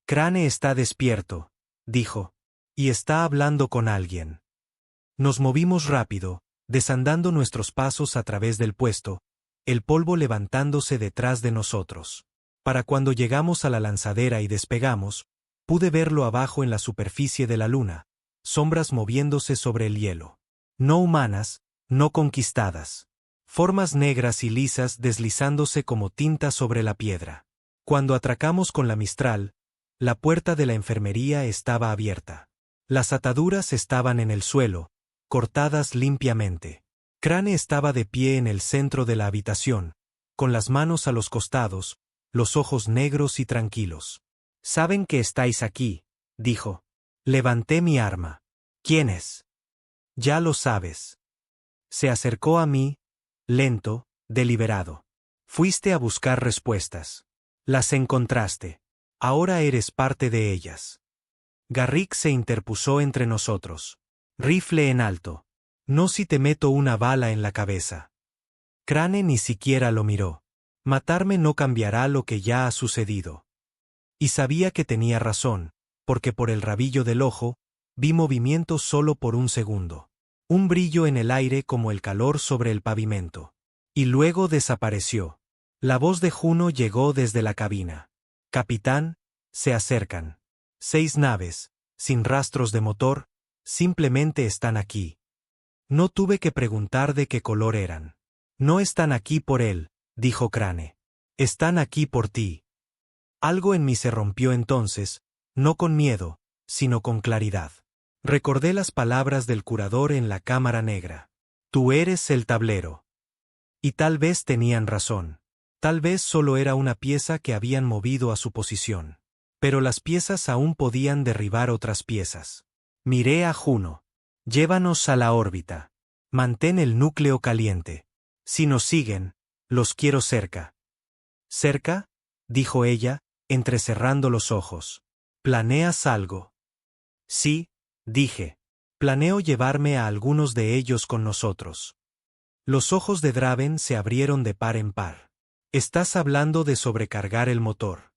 «Crane está despierto», dijo. «Y está hablando con alguien». Nos movimos rápido, desandando nuestros pasos a través del puesto, el polvo levantándose detrás de nosotros. Para cuando llegamos a la lanzadera y despegamos, pude verlo abajo en la superficie de la luna, sombras moviéndose sobre el hielo. No humanas, no conquistadas. Formas negras y lisas deslizándose como tinta sobre la piedra. Cuando atracamos con la Mistral, la puerta de la enfermería estaba abierta. Las ataduras estaban en el suelo, cortadas limpiamente. Crane estaba de pie en el centro de la habitación, con las manos a los costados, los ojos negros y tranquilos. «Saben que estáis aquí», dijo. Levanté mi arma. «¿Quién es?» «Ya lo sabes». Se acercó a mí, lento, deliberado. «Fuiste a buscar respuestas. Las encontraste. Ahora eres parte de ellas». Garrick se interpuso entre nosotros. Rifle en alto. «No si te meto una bala en la cabeza». Crane ni siquiera lo miró. Matarme no cambiará lo que ya ha sucedido. Y sabía que tenía razón, porque por el rabillo del ojo, vi movimiento solo por un segundo. Un brillo en el aire como el calor sobre el pavimento. Y luego desapareció. La voz de Juno llegó desde la cabina. «Capitán, se acercan. 6 naves, sin rastros de motor, simplemente están aquí». No tuve que preguntar de qué color eran. «No están aquí por él», dijo Crane. «Están aquí por ti». Algo en mí se rompió entonces, no con miedo, sino con claridad. Recordé las palabras del curador en la cámara negra. «Tú eres el tablero». Y tal vez tenían razón. Tal vez solo era una pieza que habían movido a su posición. Pero las piezas aún podían derribar otras piezas. Miré a Juno. «Llévanos a la órbita. Mantén el núcleo caliente. Si nos siguen, los quiero cerca». «¿Cerca?», dijo ella, entrecerrando los ojos. «¿Planeas algo?» «Sí», dije. «Planeo llevarme a algunos de ellos con nosotros». Los ojos de Draven se abrieron de par en par. «¿Estás hablando de sobrecargar el motor?»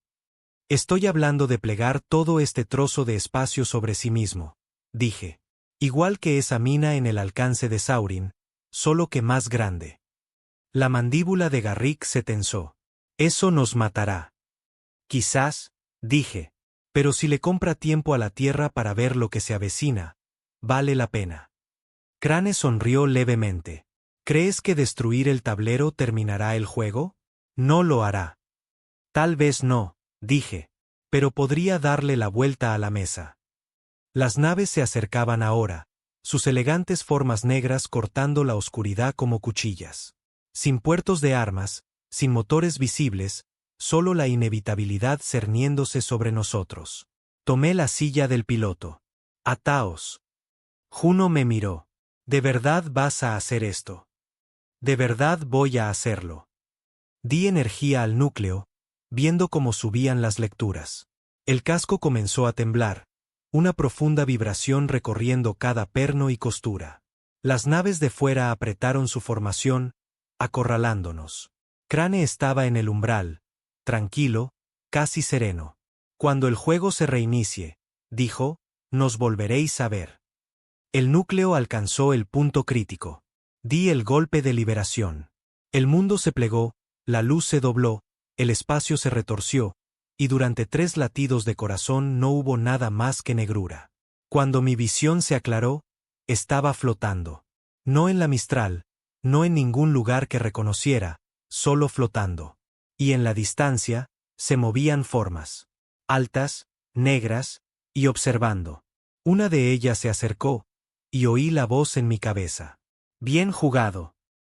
«Estoy hablando de plegar todo este trozo de espacio sobre sí mismo», dije. «Igual que esa mina en el alcance de Saurin, solo que más grande». La mandíbula de Garrick se tensó. «Eso nos matará». «Quizás», dije. «Pero si le compra tiempo a la Tierra para ver lo que se avecina, vale la pena». Crane sonrió levemente. «¿Crees que destruir el tablero terminará el juego? No lo hará». «Tal vez no», dije. «Pero podría darle la vuelta a la mesa». Las naves se acercaban ahora, sus elegantes formas negras cortando la oscuridad como cuchillas. Sin puertos de armas, sin motores visibles, solo la inevitabilidad cerniéndose sobre nosotros. Tomé la silla del piloto. «Ataos». Juno me miró. «¿De verdad vas a hacer esto?» «De verdad voy a hacerlo». Di energía al núcleo, viendo cómo subían las lecturas. El casco comenzó a temblar, una profunda vibración recorriendo cada perno y costura. Las naves de fuera apretaron su formación, acorralándonos. Crane estaba en el umbral, tranquilo, casi sereno. «Cuando el juego se reinicie», dijo, «nos volveréis a ver». El núcleo alcanzó el punto crítico. Di el golpe de liberación. El mundo se plegó, la luz se dobló, el espacio se retorció, y durante 3 latidos de corazón no hubo nada más que negrura. Cuando mi visión se aclaró, estaba flotando. No en la Mistral, no en ningún lugar que reconociera, solo flotando. Y en la distancia, se movían formas. Altas, negras, y observando. Una de ellas se acercó, y oí la voz en mi cabeza. «Bien jugado».